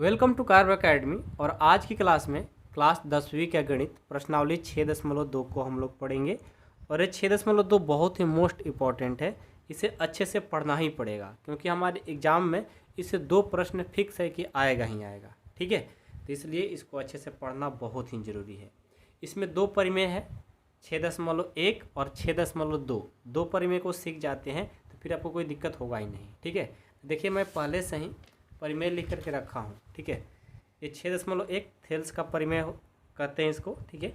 Welcome to curve academy. और आज की क्लास में क्लास 10वीं का गणित प्रश्नावली 6.2 को हम लोग पढ़ेंगे। और ये 6.2 बहुत ही मोस्ट इम्पॉर्टेंट है, इसे अच्छे से पढ़ना ही पड़ेगा क्योंकि हमारे एग्ज़ाम में इससे 2 प्रश्न फिक्स है कि आएगा ही आएगा। ठीक है, तो इसलिए इसको अच्छे से पढ़ना बहुत ही ज़रूरी है। इसमें 2 परिमेय है, 6.1 और 6.2। 2 परिमेय को सीख जाते हैं तो फिर आपको कोई दिक्कत होगा ही नहीं। ठीक है, देखिए मैं पहले से ही परिमेय लिख करके रखा हूँ। ठीक है, ये 6.1 थेल्स का परिमेय कहते हैं इसको। ठीक है,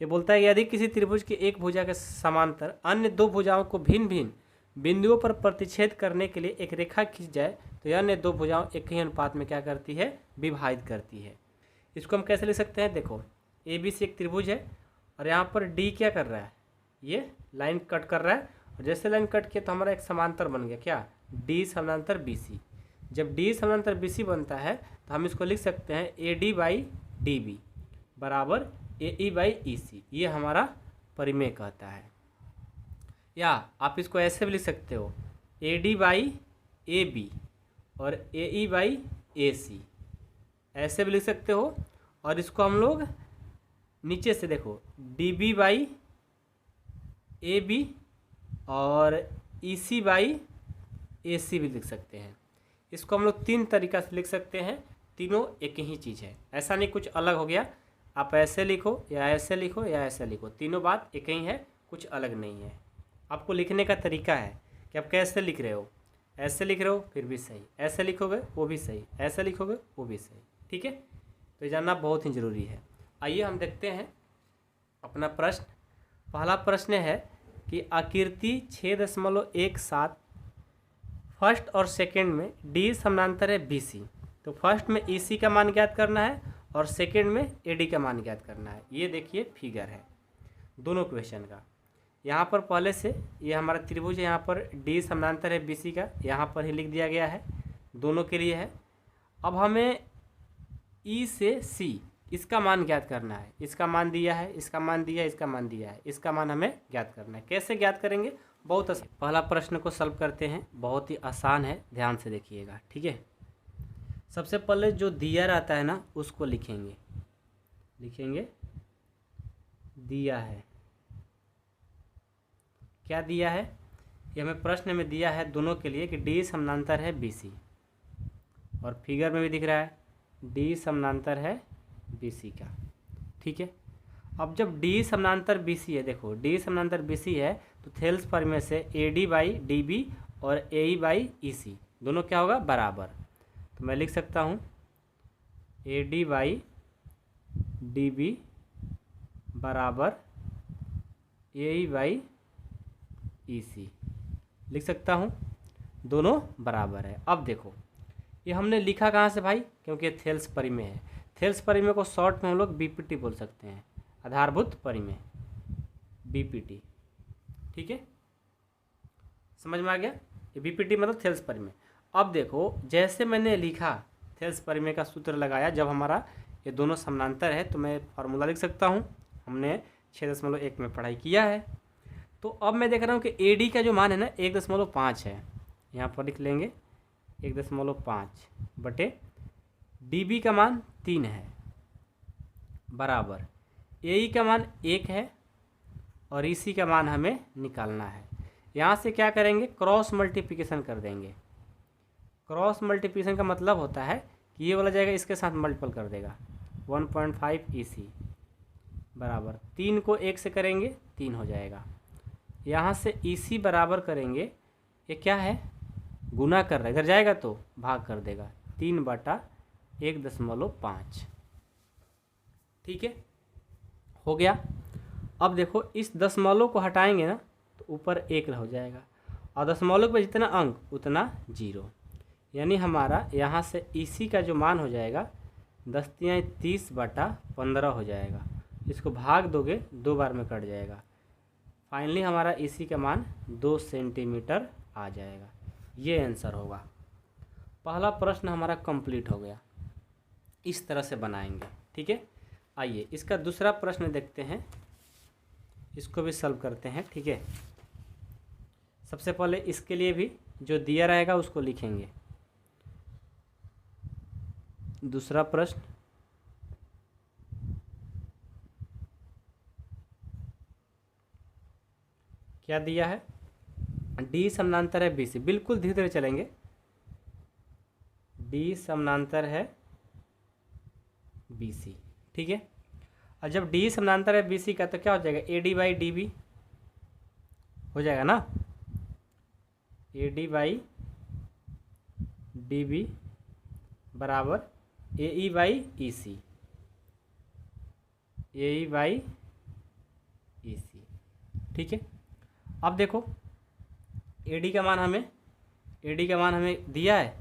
ये बोलता है कि यदि किसी त्रिभुज की एक भुजा के समांतर अन्य 2 भुजाओं को भिन्न भिन्न बिंदुओं पर प्रतिच्छेद करने के लिए एक रेखा खींच जाए तो यह अन्य 2 भुजाओं एक ही अनुपात में क्या करती है, विभाजित करती है। इसको हम कैसे लिख सकते हैं, देखो ए बी सी एक त्रिभुज है और यहाँ पर डी क्या कर रहा है, ये लाइन कट कर रहा है। और जैसे लाइन कट किया तो हमारा एक समांतर बन गया, क्या, डी समांतर बी सी। जब डी समांतर बी सी बनता है तो हम इसको लिख सकते हैं A D by D B बराबर ए ई बाई ई सी। ये हमारा परिमेय कहता है। या आप इसको ऐसे भी लिख सकते हो A D by A B और ए ई बाई ए सी, ऐसे भी लिख सकते हो। और इसको हम लोग नीचे से देखो D B by A B और ई सी बाई ए सी भी लिख सकते हैं। इसको हम लोग 3 तरीका से लिख सकते हैं, तीनों एक ही चीज़ है, ऐसा नहीं कुछ अलग हो गया। आप ऐसे लिखो या ऐसे लिखो या ऐसे लिखो, तीनों बात एक ही है, कुछ अलग नहीं है। आपको लिखने का तरीका है कि आप कैसे लिख रहे हो, ऐसे लिख रहे हो फिर भी सही, ऐसे लिखोगे वो भी सही, ऐसे लिखोगे वो भी सही। ठीक है, तो ये जानना बहुत ही ज़रूरी है। आइए हम देखते हैं अपना प्रश्न। पहला प्रश्न है कि आकृति 6.17 फर्स्ट और सेकंड में डी समानांतर है बी सी, तो फर्स्ट में ई सी का मान ज्ञात करना है और सेकंड में ए डी का मान ज्ञात करना है। ये देखिए फिगर है दोनों क्वेश्चन का। यहाँ पर पहले से ये हमारा त्रिभुज है, यहाँ पर डी समानांतर है बी सी का, यहाँ पर ही लिख दिया गया है, दोनों के लिए है। अब हमें ई से सी इसका मान ज्ञात करना है, इसका मान दिया है, इसका मान दिया है, इसका मान दिया है, इसका मान हमें ज्ञात करना है। कैसे ज्ञात करेंगे, बहुत आसान। पहला प्रश्न को सॉल्व करते हैं, बहुत ही आसान है, ध्यान से देखिएगा। ठीक है, सबसे पहले जो दिया रहता है ना उसको लिखेंगे दिया है। क्या दिया है, ये हमें प्रश्न में दिया है दोनों के लिए कि डी समानांतर है बी सी, और फिगर में भी दिख रहा है डी समानांतर है बी सी का। ठीक है, अब जब डी समानांतर बी सी है, देखो डी समानांतर बी सी है तो थेल्स परिमेय से A D by D B और ए ई बाई ई सी दोनों क्या होगा, बराबर। तो मैं लिख सकता हूँ A D by D B बराबर ए ई बाई ई सी लिख सकता हूँ, दोनों बराबर है। अब देखो ये हमने लिखा कहाँ से भाई, क्योंकि ये थेल्स परिमेय है। थेल्स परिमेय को शॉर्ट में हम लोग बीपीटी बोल सकते हैं, आधारभूत परिमेय, बीपीटी। ठीक है, समझ में आ गया, ये बीपीटी मतलब थेल्स परिमेय। अब देखो जैसे मैंने लिखा थेल्स परिमेय का सूत्र लगाया, जब हमारा ये दोनों समानांतर है तो मैं फार्मूला लिख सकता हूँ, हमने 6.1 में पढ़ाई किया है। तो अब मैं देख रहा हूँ कि ए डी का जो मान है ना 1.5 है, यहाँ पर लिख लेंगे 1.5 बटे डी बी का मान 3 है बराबर ए ई का मान 1 है और ई सी का मान हमें निकालना है। यहाँ से क्या करेंगे, क्रॉस मल्टीप्लिकेशन कर देंगे। क्रॉस मल्टीप्लिकेशन का मतलब होता है कि ये वाला जाएगा इसके साथ मल्टीपल कर देगा, 1.5 ई सी बराबर 3 को 1 से करेंगे 3 हो जाएगा। यहाँ से ई सी बराबर करेंगे, ये क्या है, गुना कर रहा है, इधर जाएगा तो भाग कर देगा, 3/1.5। ठीक है, हो गया। अब देखो इस दशमलव को हटाएंगे ना तो ऊपर 1 हो जाएगा और दशमलव पे जितना अंक उतना 0, यानी हमारा यहाँ से ई सी का जो मान हो जाएगा 10×30/15 हो जाएगा। इसको भाग दोगे 2 बार में कट जाएगा, फाइनली हमारा ई सी का मान 2 सेंटीमीटर आ जाएगा। ये आंसर होगा। पहला प्रश्न हमारा कंप्लीट हो गया, इस तरह से बनाएंगे। ठीक है, आइए इसका दूसरा प्रश्न देखते हैं, इसको भी सॉल्व करते हैं। ठीक है, सबसे पहले इसके लिए भी जो दिया रहेगा उसको लिखेंगे। दूसरा प्रश्न, क्या दिया है? डी समानांतर है बी सी। बिल्कुल धीरे धीरे चलेंगे। डी समानांतर है बी सी, ठीक है। और जब डी समानांतर है बी सी का तो क्या हो जाएगा? A D by D B हो जाएगा ना। A D by D B बराबर A E by E C, A E by E सी, ठीक है। अब देखो ए डी का मान हमें दिया है,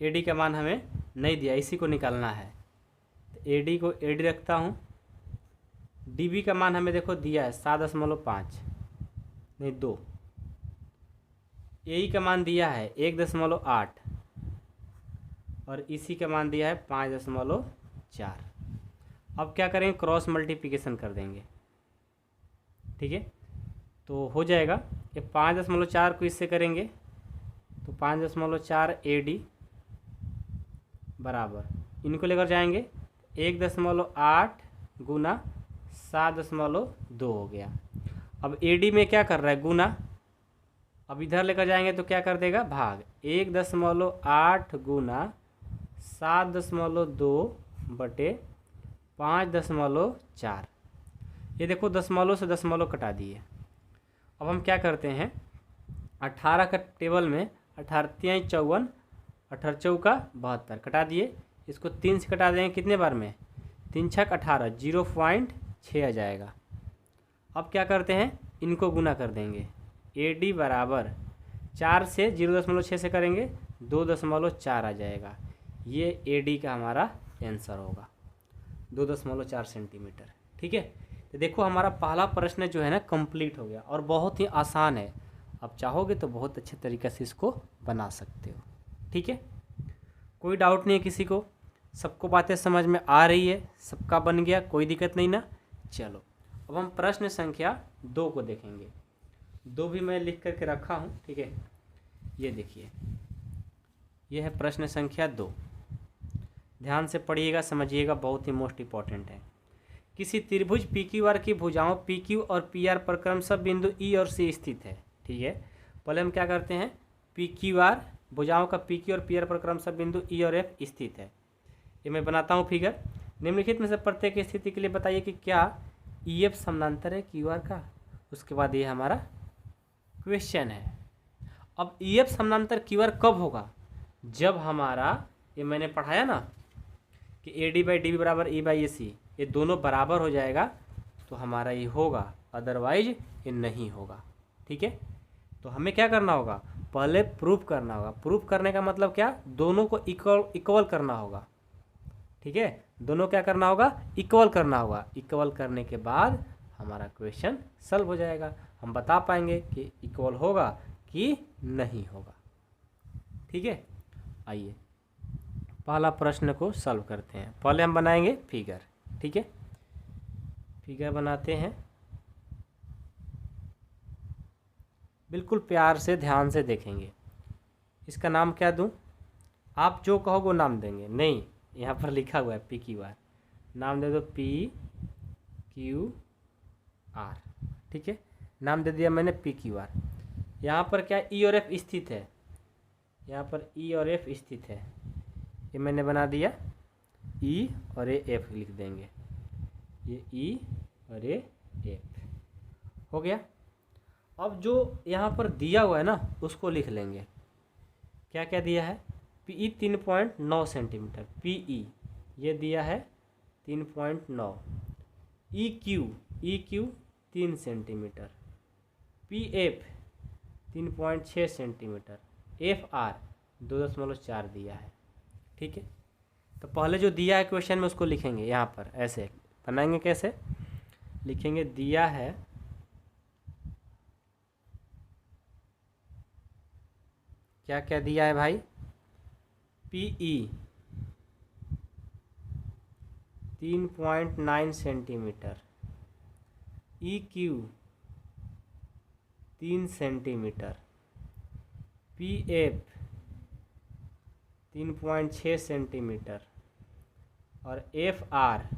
ए डी का मान हमें नहीं दिया, इसी को निकालना है। तो ए डी को ए डी रखता हूँ। डी बी का मान हमें देखो दिया है 7.5 नहीं 2। ए ई का मान दिया है 1.8 और इसी का मान दिया है 5.4। अब क्या करेंगे? क्रॉस मल्टीप्लिकेशन कर देंगे, ठीक है। तो हो जाएगा ये 5.4 को इससे करेंगे तो 5.4 ए डी बराबर, इनको लेकर जाएंगे 1.8 गुना 7.2 हो गया। अब ए डी में क्या कर रहा है? गुना। अब इधर लेकर जाएंगे तो क्या कर देगा? भाग। 1.8 गुना 7.2 बटे 5.4। ये देखो दशमलव से दशमलव कटा दिए। अब हम क्या करते हैं? 18 का टेबल में 18 × 54, 18 चौका 72 कटा दिए। इसको 3 से कटा देंगे कितने बार में? 3 छक 18, 0.6 आ जाएगा। अब क्या करते हैं? इनको गुना कर देंगे। ए डी बराबर 4 से 0.6 से करेंगे 2.4 आ जाएगा। ये ए डी का हमारा आंसर होगा 2.4 सेंटीमीटर, ठीक है। तो देखो हमारा पहला प्रश्न जो है ना कंप्लीट हो गया और बहुत ही आसान है। आप चाहोगे तो बहुत अच्छे तरीके से इसको बना सकते हो, ठीक है। कोई डाउट नहीं है किसी को? सबको बातें समझ में आ रही है? सबका बन गया? कोई दिक्कत नहीं ना? चलो अब हम प्रश्न संख्या 2 को देखेंगे। 2 भी मैं लिख करके रखा हूँ, ठीक है। ये देखिए, ये है प्रश्न संख्या 2। ध्यान से पढ़िएगा, समझिएगा, बहुत ही मोस्ट इंपॉर्टेंट है। किसी त्रिभुज पी क्यू आर की भुजाओं पी क्यू और पी आर पर क्रमशः बिंदु ई और सी स्थित है, ठीक है। पहले हम क्या करते हैं? पी क्यू आर भुजाओं का पी क्यू और पी आर पर क्रमशः बिंदु ई और एफ स्थित है। ये मैं बनाता हूँ फिगर। निम्नलिखित में से प्रत्येक स्थिति के लिए बताइए कि क्या ई एफ समानांतर है क्यू आर का। उसके बाद ये हमारा क्वेश्चन है। अब ई एफ समानांतर क्यू आर कब होगा? जब हमारा ये मैंने पढ़ाया ना कि A D by D B बराबर ई बाई ए सी, ये दोनों बराबर हो जाएगा तो हमारा ये होगा, अदरवाइज ये नहीं होगा, ठीक है। तो हमें क्या करना होगा? पहले प्रूफ करना होगा। प्रूफ करने का मतलब क्या? दोनों को इक्वल करना होगा, ठीक है। दोनों क्या करना होगा? इक्वल करना होगा। इक्वल करने के बाद हमारा क्वेश्चन सॉल्व हो जाएगा। हम बता पाएंगे कि इक्वल होगा कि नहीं होगा, ठीक है। आइए पहला प्रश्न को सॉल्व करते हैं। पहले हम बनाएंगे फिगर, ठीक है। फिगर बनाते हैं, बिल्कुल प्यार से ध्यान से देखेंगे। इसका नाम क्या दूं? आप जो कहोगे वो नाम देंगे। नहीं, यहाँ पर लिखा हुआ है पी क्यू आर, नाम दे दो पी क्यू आर, ठीक है। नाम दे दिया मैंने पी क्यू आर। यहाँ पर क्या ई और एफ स्थित है? यहाँ पर ई और एफ स्थित है, ये मैंने बना दिया। ई और ए एफ लिख देंगे। ये ई और ए एफ हो गया। अब जो यहाँ पर दिया हुआ है ना उसको लिख लेंगे। क्या क्या दिया है? पी ई 3.9 सेंटीमीटर, पी ई ये दिया है 3.9। E Q 3 centimetre, P F 3.6 centimetre, F R 2.4 दिया है, ठीक है। तो पहले जो दिया है क्वेश्चन में उसको लिखेंगे। यहाँ पर ऐसे बनाएंगे। कैसे लिखेंगे? दिया है क्या क्या दिया है भाई? P E 3.9 centimetre, E Q 3 centimetre, P F 3.6 centimetre, और एफ आर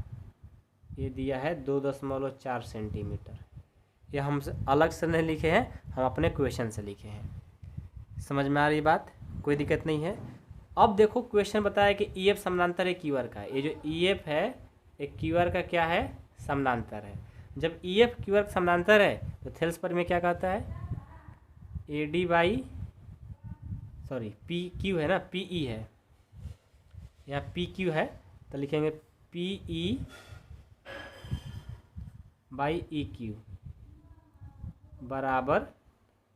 ये दिया है 2.4 सेंटीमीटर। ये हम अलग से नहीं लिखे हैं, हम अपने क्वेश्चन से लिखे हैं। समझ में आ रही बात? कोई दिक्कत नहीं है। अब देखो क्वेश्चन बताया कि ई एफ समानांतर है क्यू आर का। ये जो ई एफ है एक क्यू आर का क्या है? समानांतर है। जब ई एफ क्यू आर समानांतर है तो थेल्स पर में क्या कहता है? ए डी बाई पी क्यू है ना, पी ई है, यहाँ पी क्यू है तो लिखेंगे P E by E Q बराबर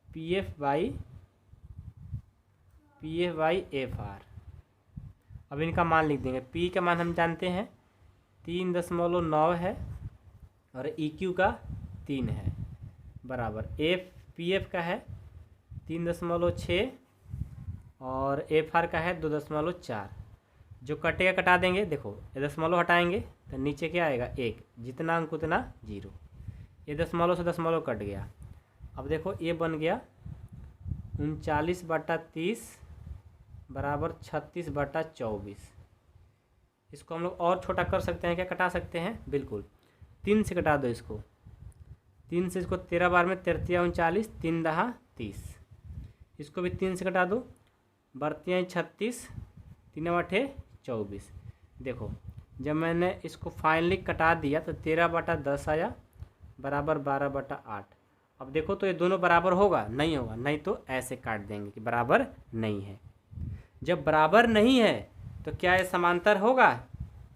P F by F R. अब इनका मान लिख देंगे। पी का मान हम जानते हैं 3.9 है और ई क्यू का 3 है बराबर एफ पी एफ का है 3.6 और एफ आर का है 2.4। जो कटेगा कटा देंगे। देखो ये दशमलव हटाएंगे तो नीचे क्या आएगा? 1, जितना अंक उतना 0। ये दशमलव से दशमलव कट गया। अब देखो ये बन गया 39/30 बराबर 36/24। इसको हम लोग और छोटा कर सकते हैं क्या? कटा सकते हैं, बिल्कुल। 3 से कटा दो इसको। 3 से इसको 13 बार में 33 39, 3 दहा 30। इसको भी 3 से कटा दो। बरतियाँ 36, 3 8 24। देखो जब मैंने इसको फाइनली कटा दिया तो 13/10 आया बराबर 12/8। अब देखो तो ये दोनों बराबर होगा? नहीं होगा, नहीं तो ऐसे काट देंगे कि बराबर नहीं है। जब बराबर नहीं है तो क्या ये समांतर होगा?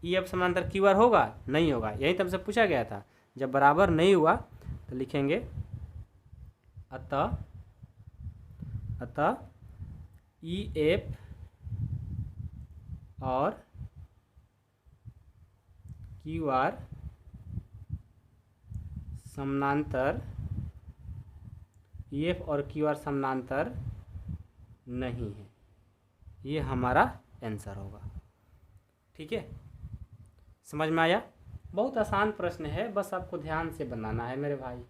ई एफ समांतर क्यू आर होगा? नहीं होगा। यही तो हमसे पूछा गया था। जब बराबर नहीं हुआ तो लिखेंगे अतः ई एफ और क्यू आर समानांतर, ई एफ और क्यू आर समानांतर नहीं है। ये हमारा आंसर होगा। ठीक है, समझ में आया? बहुत आसान प्रश्न है, बस आपको ध्यान से बनाना है मेरे भाई।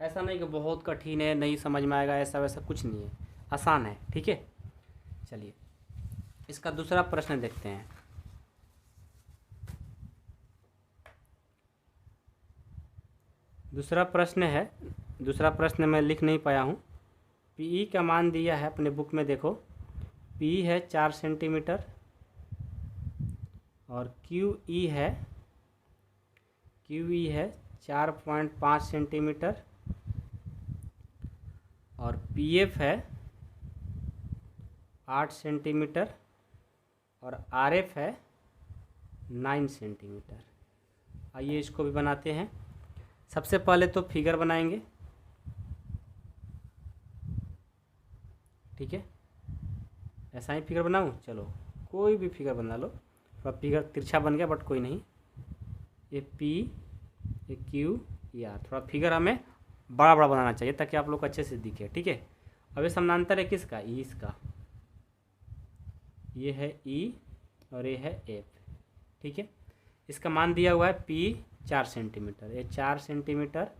ऐसा नहीं कि बहुत कठिन है, नहीं समझ में आएगा, ऐसा वैसा कुछ नहीं है, आसान है। ठीक है, चलिए इसका दूसरा प्रश्न देखते हैं। दूसरा प्रश्न मैं लिख नहीं पाया हूँ। पी का मान दिया है अपने बुक में, देखो पी है 4 सेंटीमीटर और क्यू ई है 4.5 सेंटीमीटर और पी एफ है 8 सेंटीमीटर और आर एफ है 9 सेंटीमीटर। आइए इसको भी बनाते हैं। सबसे पहले तो फिगर बनाएंगे। ठीक है, ऐसा ही फिगर बनाऊं? चलो कोई भी फिगर बना लो। थोड़ा फिगर तिरछा बन गया बट कोई नहीं। ये पी, ये क्यू, ये आर। थोड़ा फिगर हमें बड़ा बड़ा बनाना चाहिए ताकि आप लोग को अच्छे से दिखे। ठीक है, अब ये समानांतर है किसका? ई इसका। ये है ई और ये है एफ। ठीक है, इसका मान दिया हुआ है पी 4 सेंटीमीटर, ये 4 सेंटीमीटर।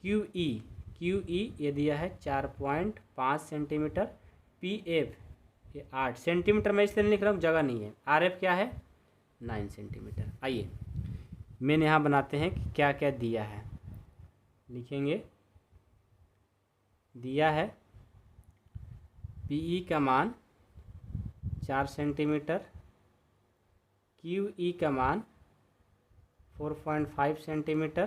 क्यू ई ये दिया है 4.5 सेंटीमीटर। पी एफ ये 8 सेंटीमीटर, मैं इसलिए लिख रहा हूँ, जगह नहीं है। आर एफ क्या है? 9 सेंटीमीटर। आइए मेन यहाँ बनाते हैं कि क्या क्या दिया है। लिखेंगे दिया है पी का मान 4 सेंटीमीटर, क्यू ई का मान 4.5 सेंटीमीटर,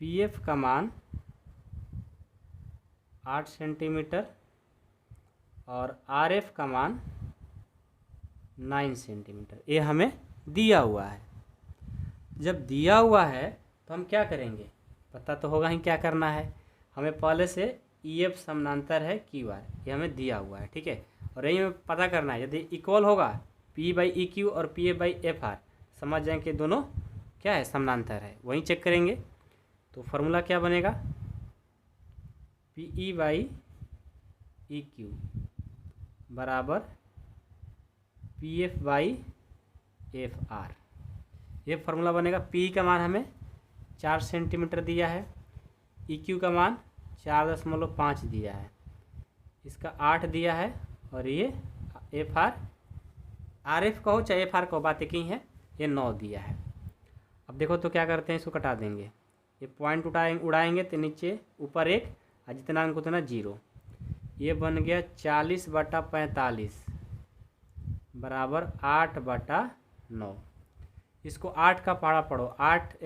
पी एफ का मान 8 सेंटीमीटर और आर एफ का मान 9 सेंटीमीटर। ये हमें दिया हुआ है। जब दिया हुआ है तो हम क्या करेंगे? पता तो होगा ही क्या करना है। हमें पहले से ई एफ समानांतर है क्यू आर, ये हमें दिया हुआ है। ठीक है, और यही हमें पता करना है। यदि इक्वल होगा पी बाई ई क्यू और P F by F are, समझ जाएं कि दोनों क्या है? समानांतर है। वहीं चेक करेंगे तो फॉर्मूला क्या बनेगा? P E by E Q बराबर P F by F R. ये फार्मूला बनेगा। पी का मान हमें 4 सेंटीमीटर दिया है, ई क्यू का मान 4.5 दिया है, इसका 8 दिया है और ये एफ आर RF कहो चाहे FR कहो, बात एक ही है। ये 9 दिया है। अब देखो तो क्या करते हैं, इसको कटा देंगे। ये पॉइंट उड़ाएंगे तो नीचे ऊपर 1 और जितना अंक उतना 0। ये बन गया 40/45 बराबर 8/9। इसको 8 का पहाड़ा पढ़ो,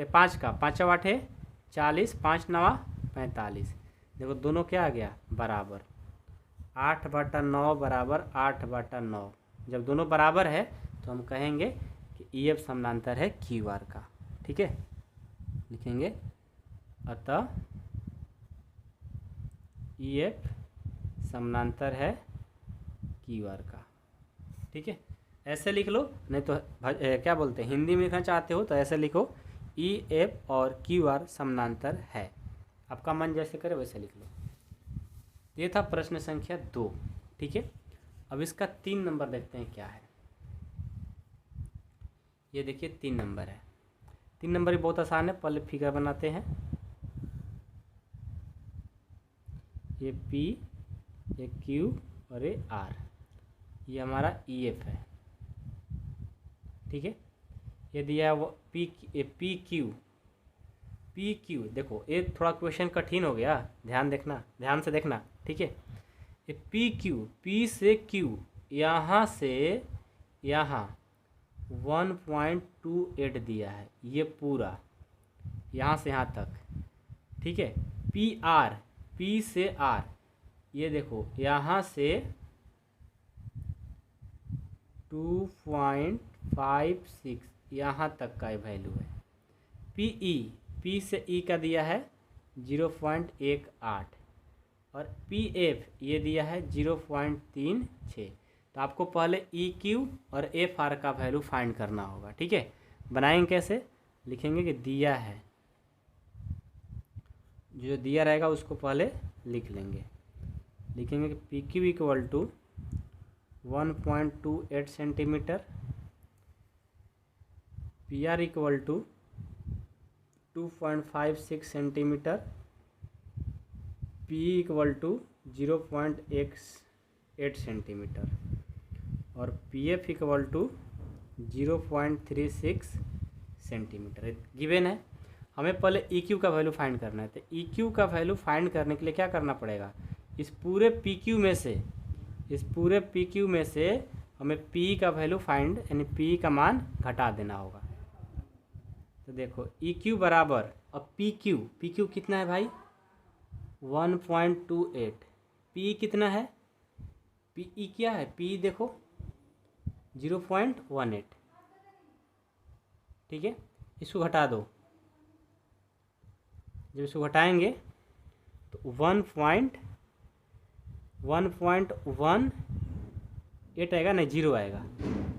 5 का 5 8 है 40, 5 9 45। देखो दोनों क्या आ गया बराबर, 8/9 बराबर 8/9। जब दोनों बराबर है तो हम कहेंगे कि EF समानांतर है QR का। ठीक है, लिखेंगे अतः EF समानांतर है QR का। ठीक है, ऐसे लिख लो, नहीं तो क्या बोलते हैं, हिंदी में लिखना चाहते हो तो ऐसे लिखो EF और QR समानांतर है। आपका मन जैसे करे वैसे लिख लो। ये था प्रश्न संख्या 2। ठीक है, अब इसका 3 नंबर देखते हैं क्या है। ये देखिए 3 नंबर है। 3 नंबर भी बहुत आसान है, पहले फिगर बनाते हैं। ये P, ये Q और ये R, ये हमारा EF है। ठीक है, ये दिया है वो PQ। देखो ये थोड़ा क्वेश्चन कठिन हो गया, ध्यान से देखना। ठीक है, ये PQ, P से Q, यहाँ से यहाँ 1.28 दिया है, ये पूरा यहाँ से यहाँ तक। ठीक है, PR, P से R, ये देखो यहाँ से 2.56 यहाँ तक का वैल्यू है। PE, P से E का दिया है 0.18 और PF ये दिया है 0.36। तो आपको पहले EQ और FR का वैल्यू फाइंड करना होगा। ठीक है, बनाएंगे कैसे, लिखेंगे कि दिया है, जो दिया रहेगा उसको पहले लिख लेंगे। लिखेंगे कि PQ equal to 1.28 centimetre, PR equal to 2.56 centimetre, PE equal to 0.18 centimetre और PF equal to 0.36 centimetre given है। हमें पहले EQ का वैल्यू फाइंड करना है। तो EQ का वैल्यू फाइंड करने के लिए क्या करना पड़ेगा, इस पूरे PQ में से हमें PE का वैल्यू फाइंड, यानी PE का मान घटा देना होगा। तो देखो EQ बराबर, अब PQ कितना है भाई 1.28, PE कितना है, PE क्या है, PE देखो 0.18। ठीक है, इसको घटा दो। जब इसको घटाएंगे तो 1.18 आएगा, नहीं 0 आएगा,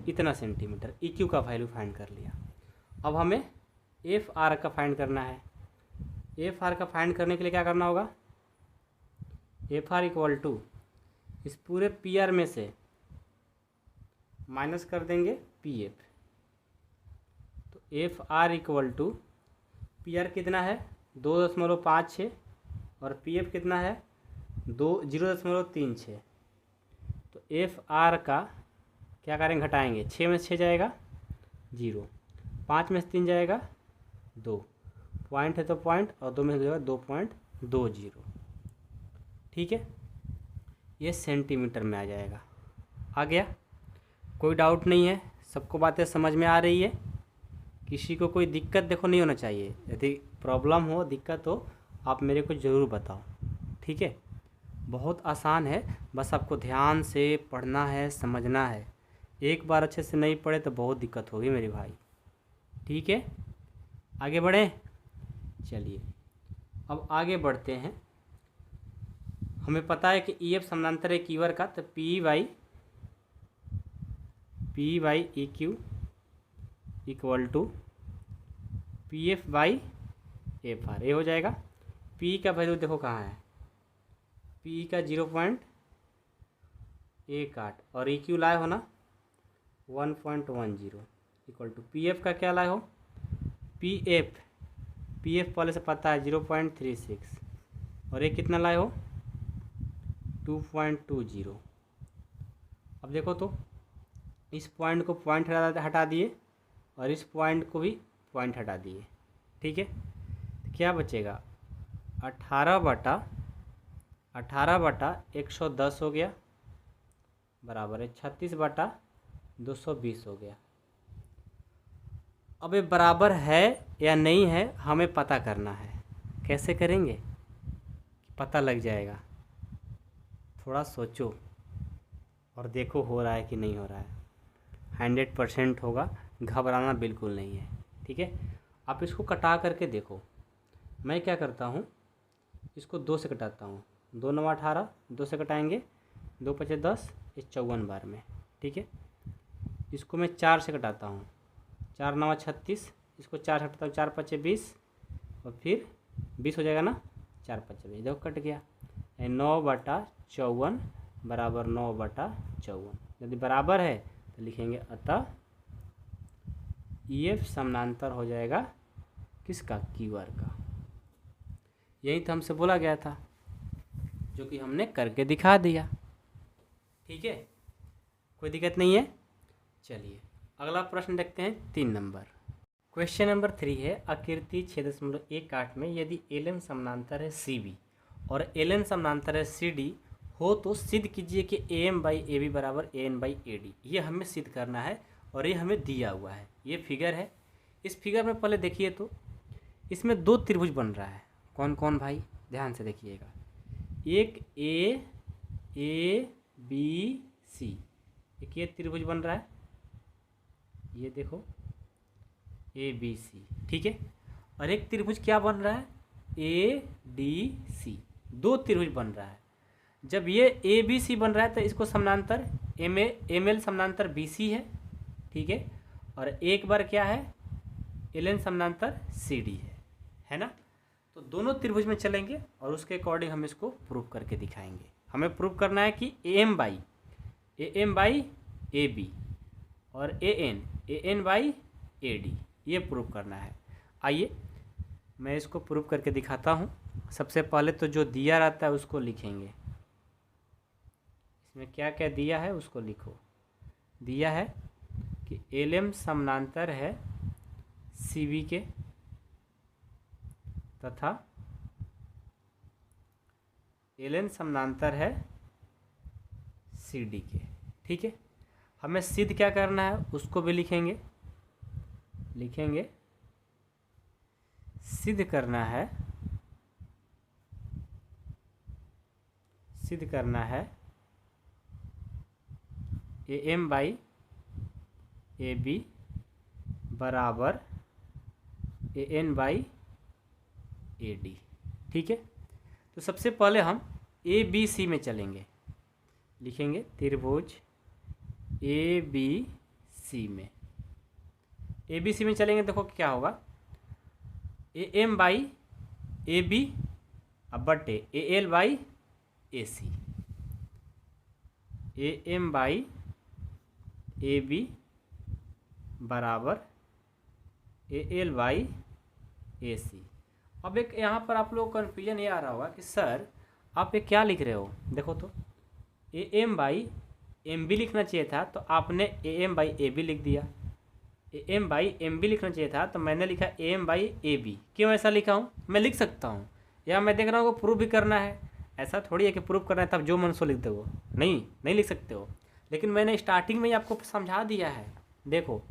इतना सेंटीमीटर। EQ का वैल्यू फाइंड कर लिया। अब हमें FR का फाइंड करना है। FR का फाइंड करने के लिए क्या करना होगा, FR इक्वल टू इस पूरे PR में से माइनस कर देंगे PF। तो FR इक्वल टू PR कितना है 2.56 और PF कितना है 0.36। तो FR का क्या करेंगे, घटाएंगे, 6 में से 6 जाएगा 0, 5 में से 3 जाएगा 2, पॉइंट है तो पॉइंट, और 2 में से जाएगा 2.20। ठीक है, ये सेंटीमीटर में आ जाएगा। आ गया, कोई डाउट नहीं है, सबको बातें समझ में आ रही है। किसी को कोई दिक्कत देखो नहीं होना चाहिए, यदि प्रॉब्लम हो, दिक्कत हो, आप मेरे को ज़रूर बताओ। ठीक है, बहुत आसान है, बस आपको ध्यान से पढ़ना है, समझना है। एक बार अच्छे से नहीं पढ़े तो बहुत दिक्कत होगी मेरे भाई। ठीक है, आगे बढ़ें। चलिए अब आगे बढ़ते हैं। हमें पता है कि EF समानांतर है QR का, तो P by EQ equal to PF by FR, ये हो जाएगा। P का वैल्यू देखो कहाँ है, P का 0.18 और EQ लाए हो ना 1.10 इक्वल टू PF का क्या लाए हो, PF पहले से पता है 0.36 और ये कितना लाए हो 2.20। अब देखो तो इस पॉइंट को पॉइंट हटा दिए और इस पॉइंट को भी पॉइंट हटा दिए। ठीक है, तो क्या बचेगा 18/110 हो गया, बराबर है 36/220 हो गया। अब ये बराबर है या नहीं है हमें पता करना है। कैसे करेंगे, पता लग जाएगा। थोड़ा सोचो और देखो हो रहा है कि नहीं हो रहा है। 100% होगा, घबराना बिल्कुल नहीं है। ठीक है, आप इसको कटा करके देखो। मैं क्या करता हूँ, इसको 2 से कटाता हूँ। 2 9 18, 2 से कटाएंगे, 2 5 10, इस 54 बार में। ठीक है, इसको मैं 4 से कटाता हूँ। 4 9 36, इसको 4 से कटाता हूँ, 4 5 20 और फिर 20 हो जाएगा ना, 4 5 20, देखो कट गया। 9/54 बराबर 9/54। यदि बराबर है तो लिखेंगे अतः EF समानांतर हो जाएगा किसका, QR का। यही तो हमसे बोला गया था, जो कि हमने करके दिखा दिया। ठीक है, कोई दिक्कत नहीं है। चलिए अगला प्रश्न देखते हैं, 3 नंबर। क्वेश्चन नंबर 3 है, आकृति 6.18 में यदि LN समानांतर है CB और LN समानांतर है CD हो तो सिद्ध कीजिए कि AM/AB बराबर AN/AD। ये हमें सिद्ध करना है और ये हमें दिया हुआ है। ये फिगर है। इस फिगर में पहले देखिए तो इसमें 2 त्रिभुज बन रहा है। कौन कौन भाई, ध्यान से देखिएगा। एक ABC, एक ये त्रिभुज बन रहा है, ये देखो ABC। ठीक है, और एक त्रिभुज क्या बन रहा है, ADC। 2 त्रिभुज बन रहा है। जब ये ABC बन रहा है तो इसको समानांतर ML समानांतर BC है। ठीक है, और एक बार क्या है, LN समानांतर CD है ना। तो दोनों त्रिभुज में चलेंगे और उसके अकॉर्डिंग हम इसको प्रूव करके दिखाएंगे। हमें प्रूव करना है कि AM/AB और AN/AD, ये प्रूव करना है। आइए मैं इसको प्रूव करके दिखाता हूँ। सबसे पहले तो जो दिया रहता है उसको लिखेंगे। इसमें क्या क्या दिया है उसको लिखो। दिया है कि LM समानांतर है CB के तथा LN समानांतर है CD के। ठीक है, हमें सिद्ध क्या करना है उसको भी लिखेंगे। सिद्ध करना है AM/AB बराबर AN/AD। ठीक है, तो सबसे पहले हम ABC में चलेंगे। लिखेंगे त्रिभुज ABC में। ABC में चलेंगे, देखो क्या होगा, AM/AB अब बटे AL/AC। AM/AB बराबर AL/AC। अब एक यहाँ पर आप लोग कन्फ्यूजन ये आ रहा होगा कि सर आप ये क्या लिख रहे हो। देखो तो AM/MB लिखना चाहिए था तो आपने AM/AB लिख दिया। AM/MB लिखना चाहिए था तो मैंने लिखा AM/AB। क्यों ऐसा लिखा हूँ, मैं लिख सकता हूँ, या मैं देख रहा हूँ प्रूफ भी करना है। ऐसा थोड़ी है कि प्रूफ करना है तब जो मन सो लिख दो, नहीं लिख सकते हो। लेकिन मैंने स्टार्टिंग में ही आपको समझा दिया है। देखो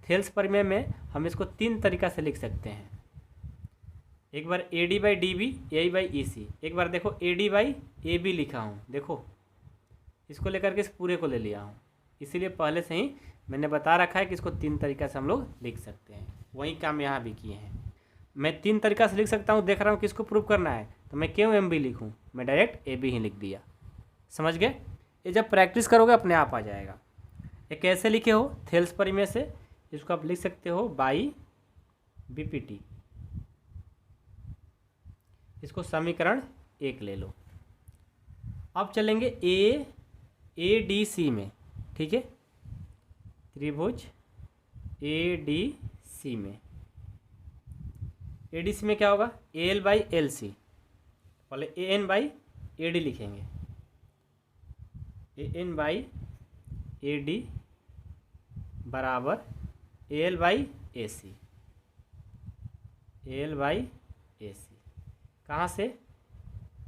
थेल्स प्रमेय में हम इसको 3 तरीक़ा से लिख सकते हैं। एक बार AD/DB, AE/EC। एक बार देखो AD/AB लिखा हूँ, देखो इसको लेकर के इस पूरे को ले लिया हूँ। इसीलिए पहले से ही मैंने बता रखा है कि इसको 3 तरीक़ा से हम लोग लिख सकते हैं। वही काम यहाँ भी किए हैं। मैं 3 तरीक़ा से लिख सकता हूँ, देख रहा हूँ किसको प्रूव करना है तो मैं क्यों MB लिखूँ, मैं डायरेक्ट AB ही लिख दिया। समझ गए, ये जब प्रैक्टिस करोगे अपने आप आ जाएगा। ये कैसे लिखे हो, थेल्स प्रमेय से इसको आप लिख सकते हो बाई BPT। इसको समीकरण 1 ले लो। अब चलेंगे ADC में। ठीक है, त्रिभुज ADC में। ADC में क्या होगा, AL/LC। पहले AN/AD लिखेंगे। AN/AD बराबर L by A C, L by A C कहाँ से,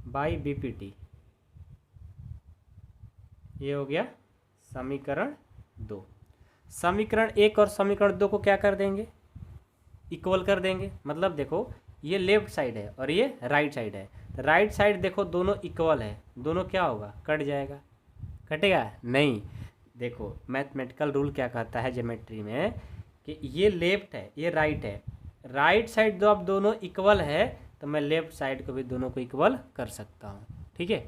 बाई बी पी टी। ये हो गया समीकरण 2। समीकरण 1 और समीकरण 2 को क्या कर देंगे, इक्वल कर देंगे। मतलब देखो ये लेफ्ट साइड है और ये राइट साइड है, तो राइट साइड देखो दोनों इक्वल है, दोनों क्या होगा, कट जाएगा। कटेगा नहीं, देखो मैथमेटिकल रूल क्या कहता है ज्योमेट्री में कि ये लेफ्ट है ये राइट है, राइट साइड दो अब दोनों इक्वल है तो मैं लेफ्ट साइड को भी दोनों को इक्वल कर सकता हूँ। ठीक है,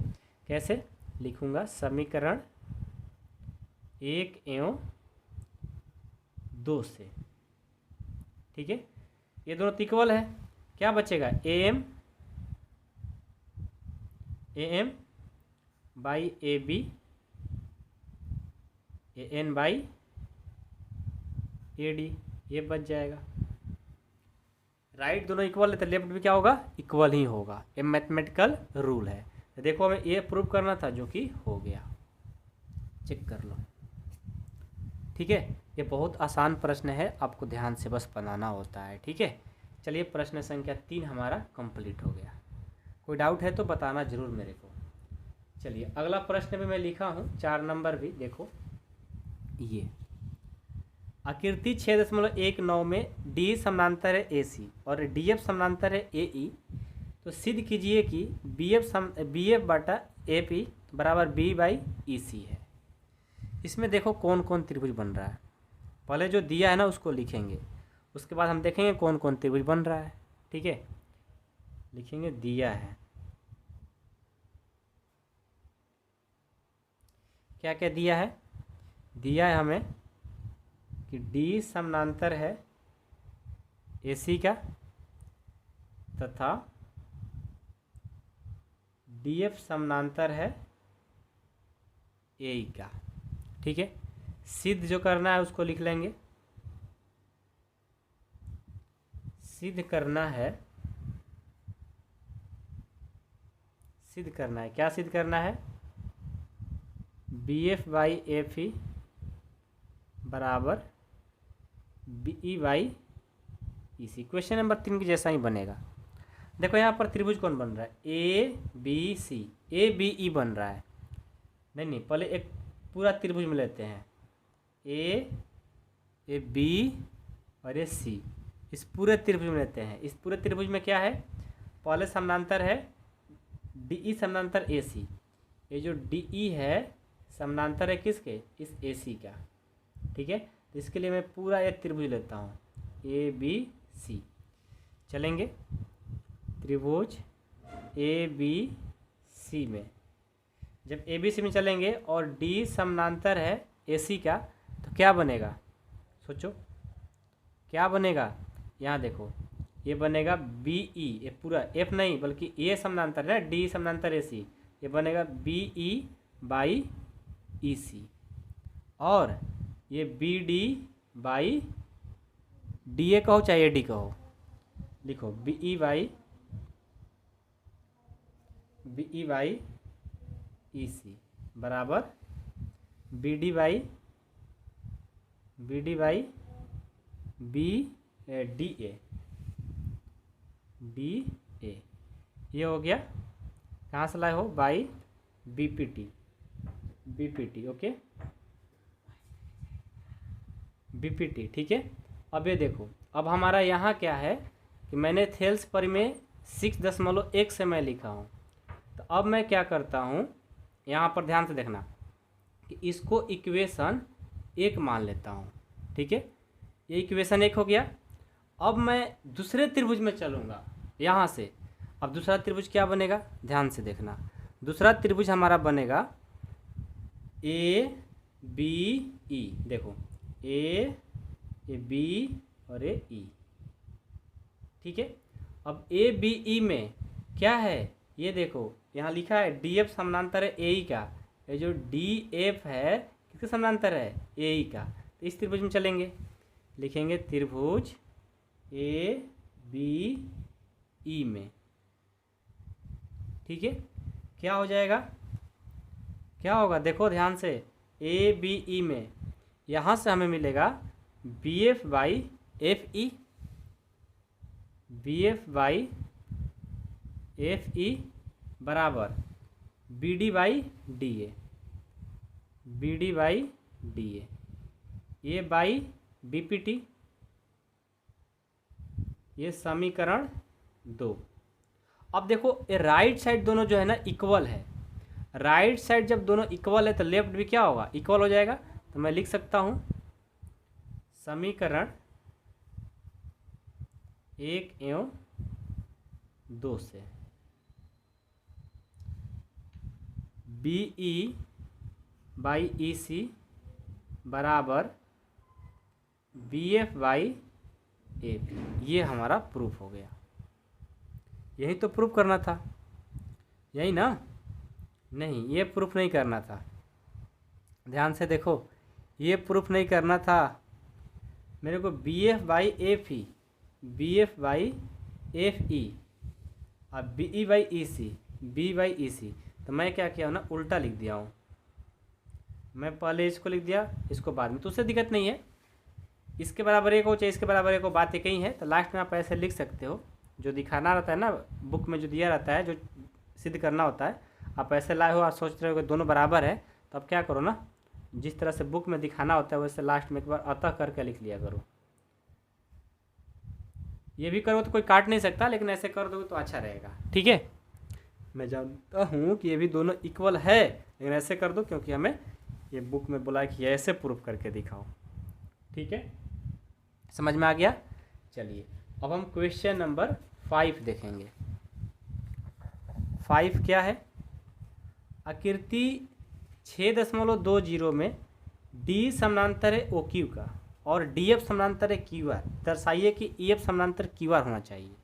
कैसे लिखूँगा, समीकरण 1 एवं 2 से। ठीक है, ये दोनों इक्वल है, क्या बचेगा, A M by A B, A N by A D, ये बच जाएगा। राइट दोनों इक्वल है तो लेफ्ट भी क्या होगा, इक्वल ही होगा। ये मैथमेटिकल रूल है। तो देखो हमें ये प्रूव करना था जो कि हो गया, चेक कर लो। ठीक है, ये बहुत आसान प्रश्न है, आपको ध्यान से बस बनाना होता है। ठीक है, चलिए प्रश्न संख्या 3 हमारा कंप्लीट हो गया। कोई डाउट है तो बताना जरूर मेरे को। चलिए अगला प्रश्न भी मैं लिखा हूँ, 4 नंबर भी देखो। ये आकृति 6.19 में डी समानांतर है ए सी और डी एफ समानांतर है ए ई, तो सिद्ध कीजिए कि बी एफ बटा ए पी बराबर बी बाई ई सी है। इसमें देखो कौन कौन त्रिभुज बन रहा है, पहले जो दिया है ना उसको लिखेंगे, उसके बाद हम देखेंगे कौन कौन त्रिभुज बन रहा है। ठीक है, लिखेंगे दिया है, क्या क्या दिया है, दिया है हमें कि डी समानांतर है ए सी का तथा डी एफ समानांतर है ए ई का। ठीक है, सिद्ध जो करना है उसको लिख लेंगे, सिद्ध करना है, सिद्ध करना है, क्या सिद्ध करना है, B F by F E बराबर B E by E C. Question number 3 के जैसा ही बनेगा। देखो यहाँ पर त्रिभुज कौन बन रहा है, A B C, A B E बन रहा है। नहीं पहले एक पूरा त्रिभुज में लेते हैं, ए बी और ए सी, इस पूरे त्रिभुज में लेते हैं। इस पूरे त्रिभुज में क्या है, पहले समानांतर है डी ई समानांतर ए सी, ये जो डी ई है समानांतर है किसके, इस ए सी का। ठीक है, तो इसके लिए मैं पूरा एक त्रिभुज लेता हूँ ए बी सी। चलेंगे त्रिभुज ए बी सी में, जब ए बी सी में चलेंगे और डी समानांतर है ए सी का, तो क्या बनेगा, सोचो क्या बनेगा। यहाँ देखो ये बनेगा बी ई, ये पूरा एफ नहीं बल्कि ए समानांतर है, डी समानांतर ए सी, ये बनेगा B E by E C, और ये B D by D A कहो चाहे डी कहो, लिखो B E by E C बराबर B D by B D A, ये हो गया, कहाँ से लाए हो, by B P T, okay B P T. ठीक है, अब ये देखो, अब हमारा यहाँ क्या है कि मैंने थेल्स पर में 6.1 से मैं लिखा हूँ, तो अब मैं क्या करता हूँ, यहाँ पर ध्यान से देखना कि इसको इक्वेशन 1 मान लेता हूँ। ठीक है, ये इक्वेशन 1 हो गया। अब मैं दूसरे त्रिभुज में चलूँगा यहाँ से, अब दूसरा त्रिभुज क्या बनेगा, ध्यान से देखना, दूसरा त्रिभुज हमारा बनेगा ए बी ई, देखो ए बी और ए ई। ठीक है, अब ए बी ई में क्या है, ये देखो यहाँ लिखा है डी एफ समानांतर है ए ई का, ये जो डी एफ है किसके समानांतर है, ए ई का। तो इस त्रिभुज में चलेंगे, लिखेंगे त्रिभुज ए बी ई में। ठीक है, क्या हो जाएगा, क्या होगा, देखो ध्यान से, ए बी ई में यहाँ से हमें मिलेगा B F by F E, B F by F E बराबर B D by D A, B D by D A by B P T, ये समीकरण 2। अब देखो ये राइट साइड दोनों जो है ना इक्वल है, राइट साइड जब दोनों इक्वल है तो लेफ्ट भी क्या होगा, इक्वल हो जाएगा। तो मैं लिख सकता हूँ समीकरण 1 एवं 2 से B E by E C बराबर B F by A P, ये हमारा प्रूफ हो गया। यही तो प्रूफ करना था, यही ना? नहीं, ये प्रूफ नहीं करना था, ध्यान से देखो, ये प्रूफ नहीं करना था। मेरे को B F by F E, B F by F E और B E by E C, B by E C, तो मैं क्या किया हूँ ना, उल्टा लिख दिया हूँ। मैं पहले इसको लिख दिया, इसको बाद में, तो उससे दिक्कत नहीं है। इसके बराबर एक हो चाहे इसके बराबर एक हो, बात एक ही है। तो लास्ट में आप ऐसे लिख सकते हो, जो दिखाना रहता है ना बुक में, जो दिया रहता है, जो सिद्ध करना होता है, आप ऐसे लाए हो, आप सोच रहे हो कि दोनों बराबर है, तो आप क्या करो ना, जिस तरह से बुक में दिखाना होता है वैसे लास्ट में एक बार अतः करके लिख लिया करो। ये भी करो तो कोई काट नहीं सकता, लेकिन ऐसे कर दोगे तो अच्छा रहेगा, ठीक है? मैं जानता हूँ कि ये भी दोनों इक्वल है, लेकिन ऐसे कर दो क्योंकि हमें ये बुक में बोला है कि ऐसे प्रूफ करके दिखाओ, ठीक है? समझ में आ गया? चलिए अब हम क्वेश्चन नंबर 5 देखेंगे। 5 क्या है? आकृति 6.20 में डी समानांतर है ओ क्यू का और डी एफ समानांतर है क्यू आर, दर्शाइए कि ई एफ समानांतर क्यू आर होना चाहिए।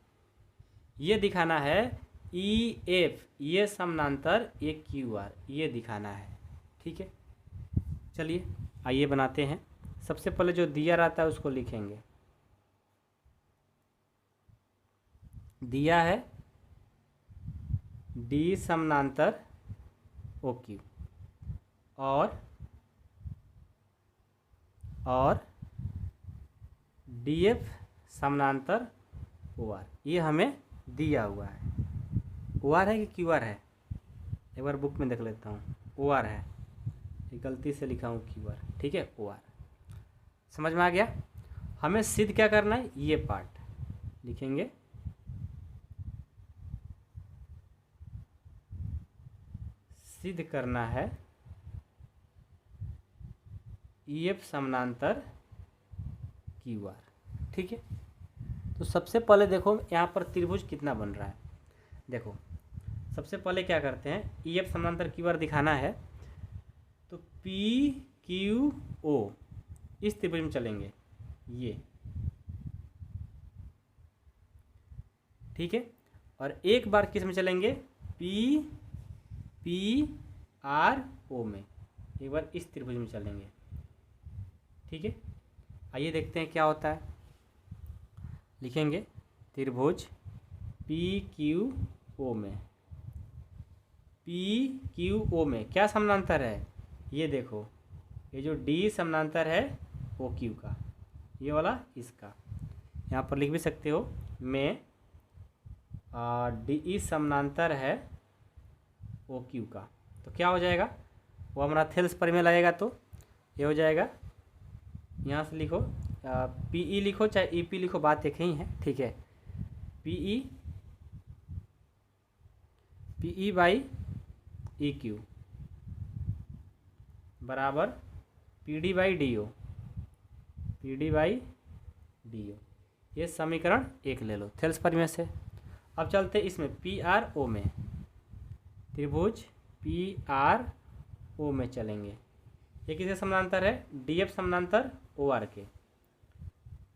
ये दिखाना है ई एफ ये समानांतर ये क्यू आर, ये दिखाना है, ठीक है? चलिए आइए बनाते हैं। सबसे पहले जो दिया रहता है उसको लिखेंगे। दिया है डी समानांतर ओ क्यू और डी एफ समानांतर ओ आर, ये हमें दिया हुआ है। ओ आर है कि क्यू आर है? एक बार बुक में देख लेता हूँ। ओ आर है, गलती से लिखा हूँ क्यू आर, ठीक है? O R. समझ में आ गया? हमें सिद्ध क्या करना है, ये पार्ट लिखेंगे। सिद्ध करना है ई एफ समानांतर क्यू आर, ठीक है? तो सबसे पहले देखो यहाँ पर त्रिभुज कितना बन रहा है। देखो सबसे पहले क्या करते हैं, ई एफ समानांतर क्यू आर दिखाना है तो पी क्यू ओ इस त्रिभुज में चलेंगे, ये, ठीक है? और एक बार किस में चलेंगे, पी पी आर ओ में, एक बार इस त्रिभुज में चलेंगे, ठीक है? आइए देखते हैं क्या होता है। लिखेंगे त्रिभुज पी क्यू ओ में, पी क्यू ओ में क्या समानांतर है, ये देखो, ये जो डी समानांतर है ओ क्यू का, ये वाला इसका, यहाँ पर लिख भी सकते हो में डी ई समानांतर है ओ क्यू का। तो क्या हो जाएगा, वो हमारा थेल्स पर में लगेगा, तो ये हो जाएगा, यहाँ से लिखो पी ई लिखो चाहे ई पी लिखो, बात एक ही है, ठीक है? P E by E Q बराबर P D by D O, P D by D O, ये समीकरण 1 ले लो थेल्स पर में से। अब चलते इसमें पी आर ओ में, त्रिभुज पी आर ओ में चलेंगे। ये किसके समानांतर है, डी एफ समानांतर ओ आर के,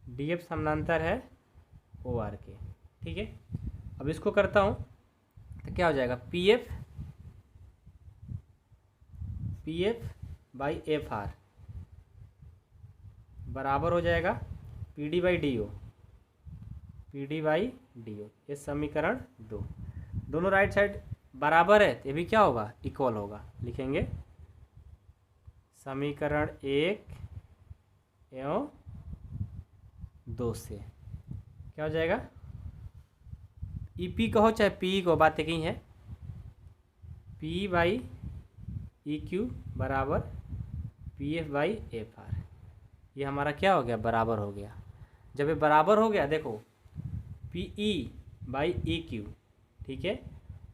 डी एफ समानांतर है ओ आर के, ठीक है? अब इसको करता हूँ तो क्या हो जाएगा, P F by F R बराबर हो जाएगा P D by D O, P D by D O, ये समीकरण 2। दोनों राइट साइड बराबर है तो ये भी क्या होगा, इक्वल होगा। लिखेंगे समीकरण 1 एवं 2 से क्या हो जाएगा, EP कहो चाहे PE को, बात एक ही है। P/EQ बराबर PF/FR। ये हमारा क्या हो गया, बराबर हो गया। जब ये बराबर हो गया, देखो PE/EQ, ठीक है,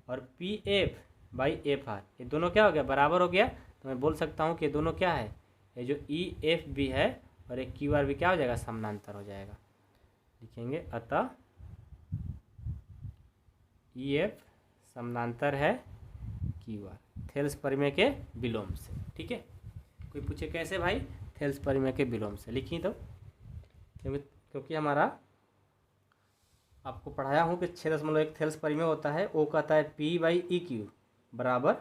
और PF/FR ये दोनों क्या हो गया, बराबर हो गया। तो मैं बोल सकता हूँ कि ये दोनों क्या है, ये जो EF भी है और एक QR भी क्या हो जाएगा, समानांतर हो जाएगा। लिखेंगे अतः EF समानांतर है QR, थेल्स परिमेय के विलोम से। ठीक है, कोई पूछे कैसे भाई, थेल्स परिमेय के विलोम से लिखी। तो क्योंकि हमारा आपको पढ़ाया हूँ कि 6.1 थेल्स परिमेय होता है। वो कहता है P/EQ बराबर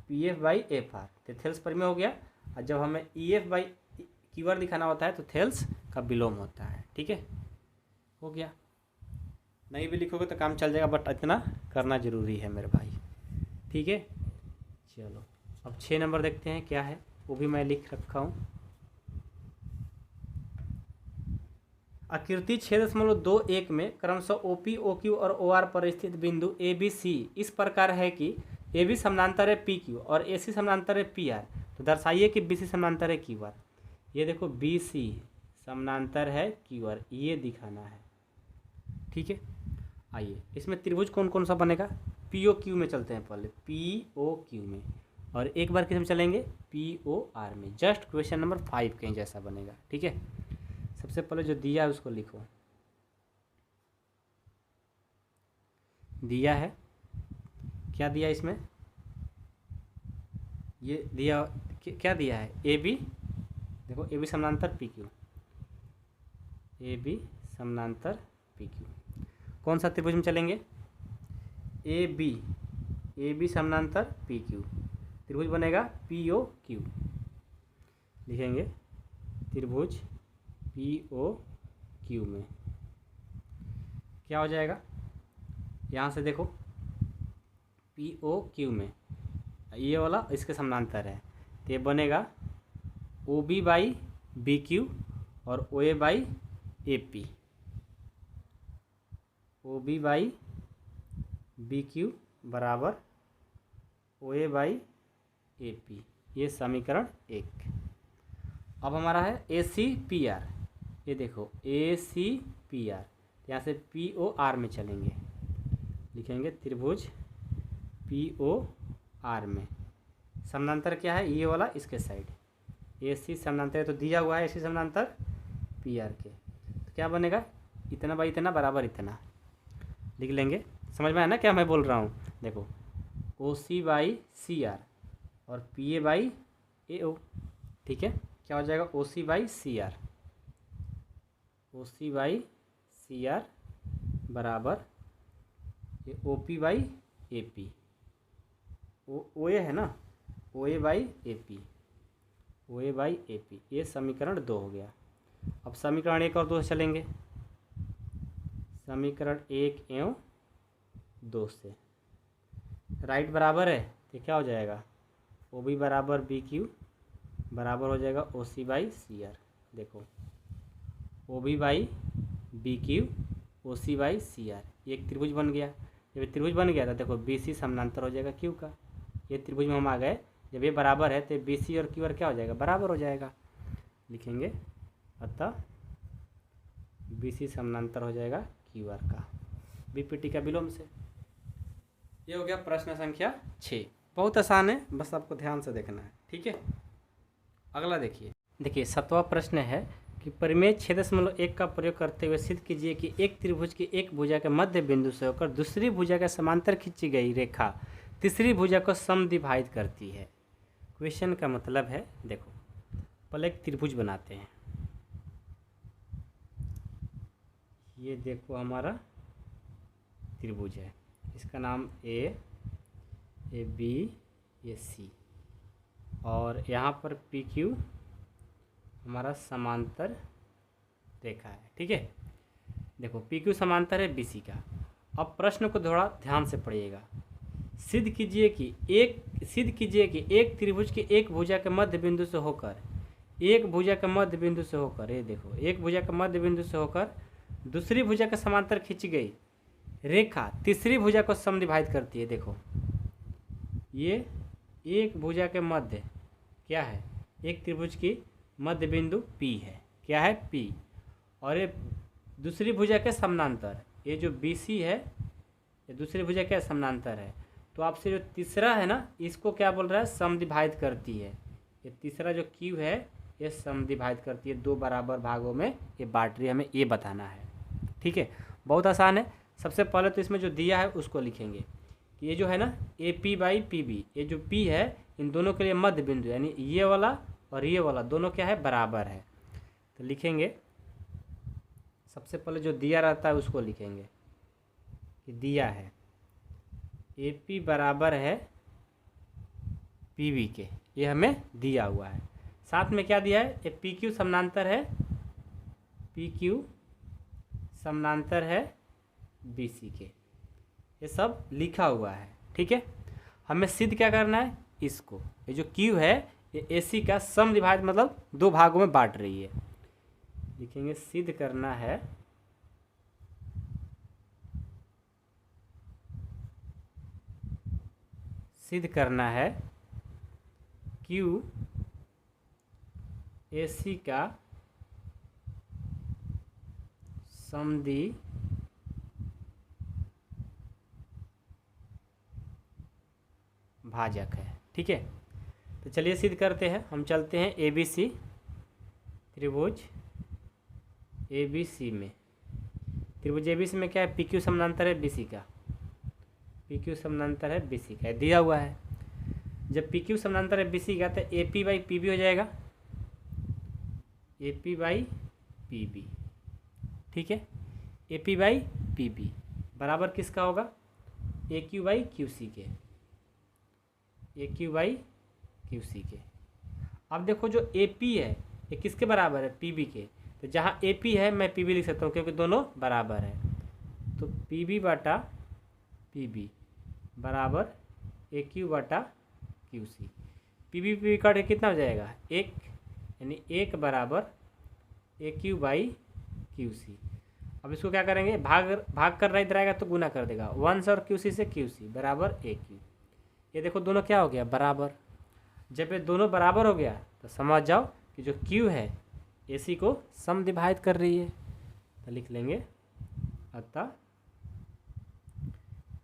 PF/FR, तो थेल्स परिमेय हो गया। और जब हमें EF/QR दिखाना होता है तो थेल्स का विलोम होता है। ठीक है, हो गया। नहीं भी लिखोगे तो काम चल जाएगा, बट इतना करना जरूरी है मेरे भाई। ठीक है, चलो अब 6 नंबर देखते हैं क्या है, वो भी मैं लिख रखा हूँ। आकृति 6.21 में क्रमशः OP, OQ और OR पर स्थित बिंदु ABC इस प्रकार है कि AB समानांतर है PQ और AC समानांतर है PR। तो दर्शाइए कि BC समानांतर है QR। ये देखो BC समानांतर है QR, ये दिखाना है। ठीक है, आइए इसमें त्रिभुज कौन कौन सा बनेगा। POQ में चलते हैं पहले, POQ में, और एक बार किस में चलेंगे, POR में। जस्ट क्वेश्चन नंबर 5 कहीं जैसा बनेगा। ठीक है, सबसे पहले जो दिया है उसको लिखो। दिया है, क्या दिया इसमें, ये दिया क्या दिया है, AB। देखो AB समानांतर PQ, AB समानांतर PQ। कौन सा त्रिभुज में चलेंगे, AB समानांतर PQ। त्रिभुज बनेगा POQ। लिखेंगे त्रिभुज POQ में क्या हो जाएगा, यहाँ से देखो POQ में ये वाला इसके समानांतर है, तो ये बनेगा OB/BQ और OA/AP। OB/BQ बराबर OA/AP, ये समीकरण 1। अब हमारा है ACPR। ये देखो ACPR, यहाँ से POR में चलेंगे। लिखेंगे त्रिभुज POR में समानांतर क्या है, ये वाला इसके साइड। AC समानांतर तो दिया हुआ है, AC समानांतर PR के, तो क्या बनेगा, इतना बाई इतना बराबर इतना। लिख लेंगे, समझ में आया ना क्या मैं बोल रहा हूँ। देखो OC/CR और PA/AO। ठीक है, क्या हो जाएगा, OC/CR, OC/CR बराबर ये OP/AP, OA है ना, OA/AP, OA/AP। ये समीकरण 2 हो गया। अब समीकरण 1 और 2 से चलेंगे। समीकरण 1 एवं 2 से राइट बराबर है, तो क्या हो जाएगा, OB बराबर BQ बराबर हो जाएगा OC/CR। देखो OB/BQ OC/CR, एक त्रिभुज बन गया। जब ये त्रिभुज बन गया तो देखो BC समानांतर हो जाएगा Q का। ये त्रिभुज में हम आ गए, जब ये बराबर है तो BC और QR क्या हो जाएगा, बराबर हो जाएगा। लिखेंगे अतः BC समानांतर हो जाएगा QR का, BPT का विलोम से। ये हो गया प्रश्न संख्या 6। बहुत आसान है, बस आपको ध्यान से देखना है। ठीक है, अगला देखिए। 7वां प्रश्न है कि परिमेय 6.1 का प्रयोग करते हुए सिद्ध कीजिए कि एक त्रिभुज की एक भुजा के मध्य बिंदु से होकर दूसरी भुजा के समांतर खींची गई रेखा तीसरी भुजा को समद्विभाजित करती है। क्वेश्चन का मतलब है, देखो पहले एक त्रिभुज बनाते हैं। ये देखो हमारा त्रिभुज है, इसका नाम A B ये C, और यहाँ पर PQ हमारा समांतर रेखा है। ठीक है, देखो PQ समांतर है BC का। अब प्रश्न को थोड़ा ध्यान से पढ़िएगा। सिद्ध कीजिए कि एक त्रिभुज के एक भुजा के मध्य बिंदु से होकर एक भुजा के मध्य बिंदु से होकर, ये देखो एक भुजा के मध्य बिंदु से होकर दूसरी भुजा के समांतर खींची गई रेखा तीसरी भुजा को समद्विभाजित करती है। देखो ये एक भुजा के मध्य क्या है, एक त्रिभुज की मध्य बिंदु P है, क्या है P, और ये दूसरी भुजा के समानांतर, ये जो BC है ये दूसरी भुजा क्या समानांतर है। तो आपसे जो तीसरा है ना, इसको क्या बोल रहा है, समद्विभाजित करती है। ये तीसरा जो Q है ये समद्विभाजित करती है, दो बराबर भागों में ये बांट रही है, हमें ये बताना है। ठीक है, बहुत आसान है। सबसे पहले तो इसमें जो दिया है उसको लिखेंगे कि ये जो है ना AP/PB, ये जो P है इन दोनों के लिए मध्य बिंदु, यानी ये वाला और ये वाला दोनों क्या है, बराबर है। तो लिखेंगे सबसे पहले जो दिया रहता है उसको लिखेंगे कि दिया है AP बराबर है PB के, ये हमें दिया हुआ है। साथ में क्या दिया है, ये PQ समानांतर है, PQ समानांतर है BC के, ये सब लिखा हुआ है। ठीक है, हमें सिद्ध क्या करना है, इसको ये जो Q है ये AC का समद्विभाजित मतलब दो भागों में बांट रही है। लिखेंगे सिद्ध करना है Q AC का समद्विभाजक है। ठीक है, तो चलिए सिद्ध करते हैं। हम चलते हैं ABC त्रिभुज ABC में, त्रिभुज ABC में क्या है, PQ समानांतर है BC का, PQ समानांतर है BC का, दिया हुआ है। जब PQ समानांतर है BC का तो AP/PB हो जाएगा, AP/PB। ठीक है, AP/PB बराबर किसका होगा, AQ/QC के, AQ/QC के। अब देखो जो AP है ये किसके बराबर है, PB के, तो जहाँ AP है मैं PB लिख सकता हूँ क्योंकि दोनों बराबर है। तो PB/PB बराबर AQ/QC। PB काट के कितना हो जाएगा, एक, यानी एक बराबर AQ/QC। अब इसको क्या करेंगे, भाग कर रहा इधर आएगा तो गुना कर देगा, 1 और QC से QC बराबर AQ। ये देखो दोनों क्या हो गया, बराबर। जब ये दोनों बराबर हो गया तो समझ जाओ कि जो Q है AC को समद्विभाजित कर रही है। तो लिख लेंगे अतः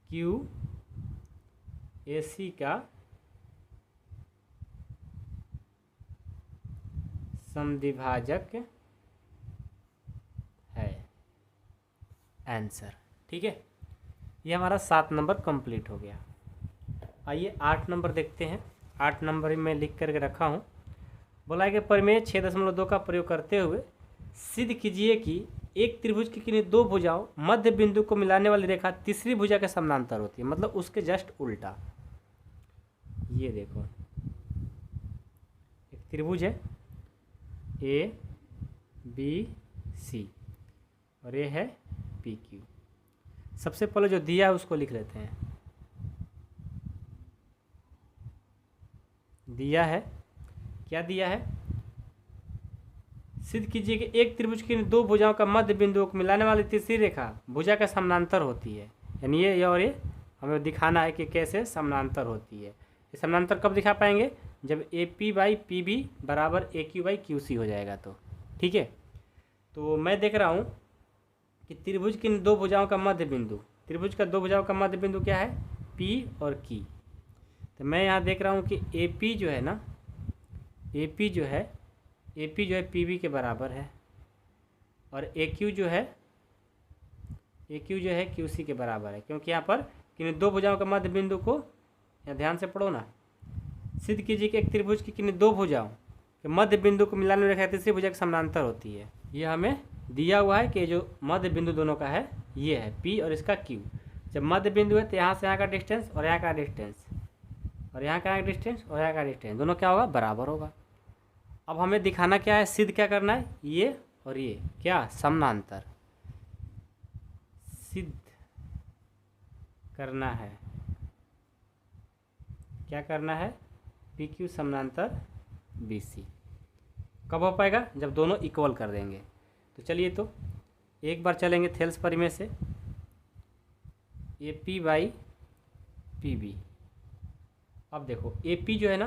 Q AC का समद्विभाजक है, आंसर। ठीक है, ये हमारा 7 नंबर कंप्लीट हो गया। आइए 8 नंबर देखते हैं। 8 नंबर में लिख करके रखा हूँ, बोला है कि परिमेय 6.2 का प्रयोग करते हुए सिद्ध कीजिए कि एक त्रिभुज की किन्हीं दो भुजाओं मध्य बिंदु को मिलाने वाली रेखा तीसरी भुजा के समानांतर होती है, मतलब उसके जस्ट उल्टा। ये देखो एक त्रिभुज है ABC और ये है PQ। सबसे पहले जो दिया है उसको लिख लेते हैं। दिया है, क्या दिया है, सिद्ध कीजिए कि एक त्रिभुज की दो भुजाओं का मध्य बिंदुओं को मिलाने वाली तीसरी रेखा भुजा का समानांतर होती है। यानी ये और ये हमें दिखाना है कि कैसे समानांतर होती है। ये समानांतर कब दिखा पाएंगे, जब AP/PB बराबर AQ/QC हो जाएगा तो। ठीक है, तो मैं देख रहा हूँ कि त्रिभुज की दो भुजाओं का मध्य बिंदु, त्रिभुज का दो भुजाओं का मध्य बिंदु क्या है, P और Q। तो मैं यहाँ देख रहा हूँ कि AP जो है ना, AP जो है PB के बराबर है, और AQ जो है QC के बराबर है, क्योंकि यहाँ पर किन्हीं दो भुजाओं के मध्य बिंदु को, यहाँ ध्यान से पढ़ो ना, सिद्ध कीजिए कि एक त्रिभुज की किन्हीं दो भुजाओं के मध्य बिंदु को मिलाने में रेखा तीसरी भुजा के समानांतर होती है। ये हमें दिया हुआ है कि जो मध्य बिंदु दोनों का है ये है P और इसका Q। जब मध्य बिंदु है तो यहाँ से यहाँ का डिस्टेंस और यहाँ का डिस्टेंस और यहाँ का डिस्टेंस और यहाँ का डिस्टेंस दोनों क्या होगा, बराबर होगा। अब हमें दिखाना क्या है, सिद्ध क्या करना है, ये और ये क्या समानांतर सिद्ध करना है। क्या करना है, PQ समानांतर BC। कब हो पाएगा? जब दोनों इक्वल कर देंगे। तो चलिए तो एक बार चलेंगे थेल्स परिमेय से, A P by P B. अब देखो ए पी जो है ना,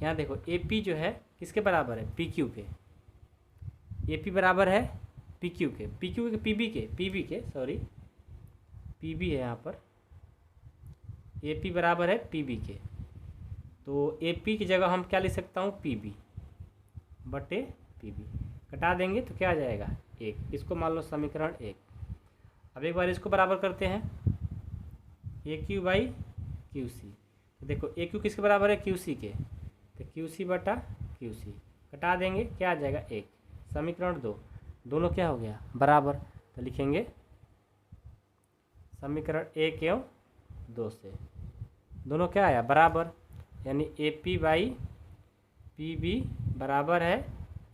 यहाँ देखो ए पी जो है किसके बराबर है? पी क्यू के। ए पी बराबर है पी क्यू के, पी क्यू के पी बी के सॉरी पी बी है यहाँ पर, ए पी बराबर है पी बी के। तो ए पी की जगह हम क्या लिख सकता हूँ? पी बी बटे पी बी। कटा देंगे तो क्या आ जाएगा? 1। इसको मान लो समीकरण 1। अब एक बार इसको बराबर करते हैं, ए क्यू बाई क्यू सी। तो देखो ए क्यू किसके बराबर है? क्यू सी के, तो क्यू सी बटा क्यू सी। कटा देंगे क्या आ जाएगा? 1। समीकरण 2, दोनों क्या हो गया? बराबर। तो लिखेंगे समीकरण 1 एवं 2 से दोनों क्या आया? बराबर। यानी A P by P B बराबर है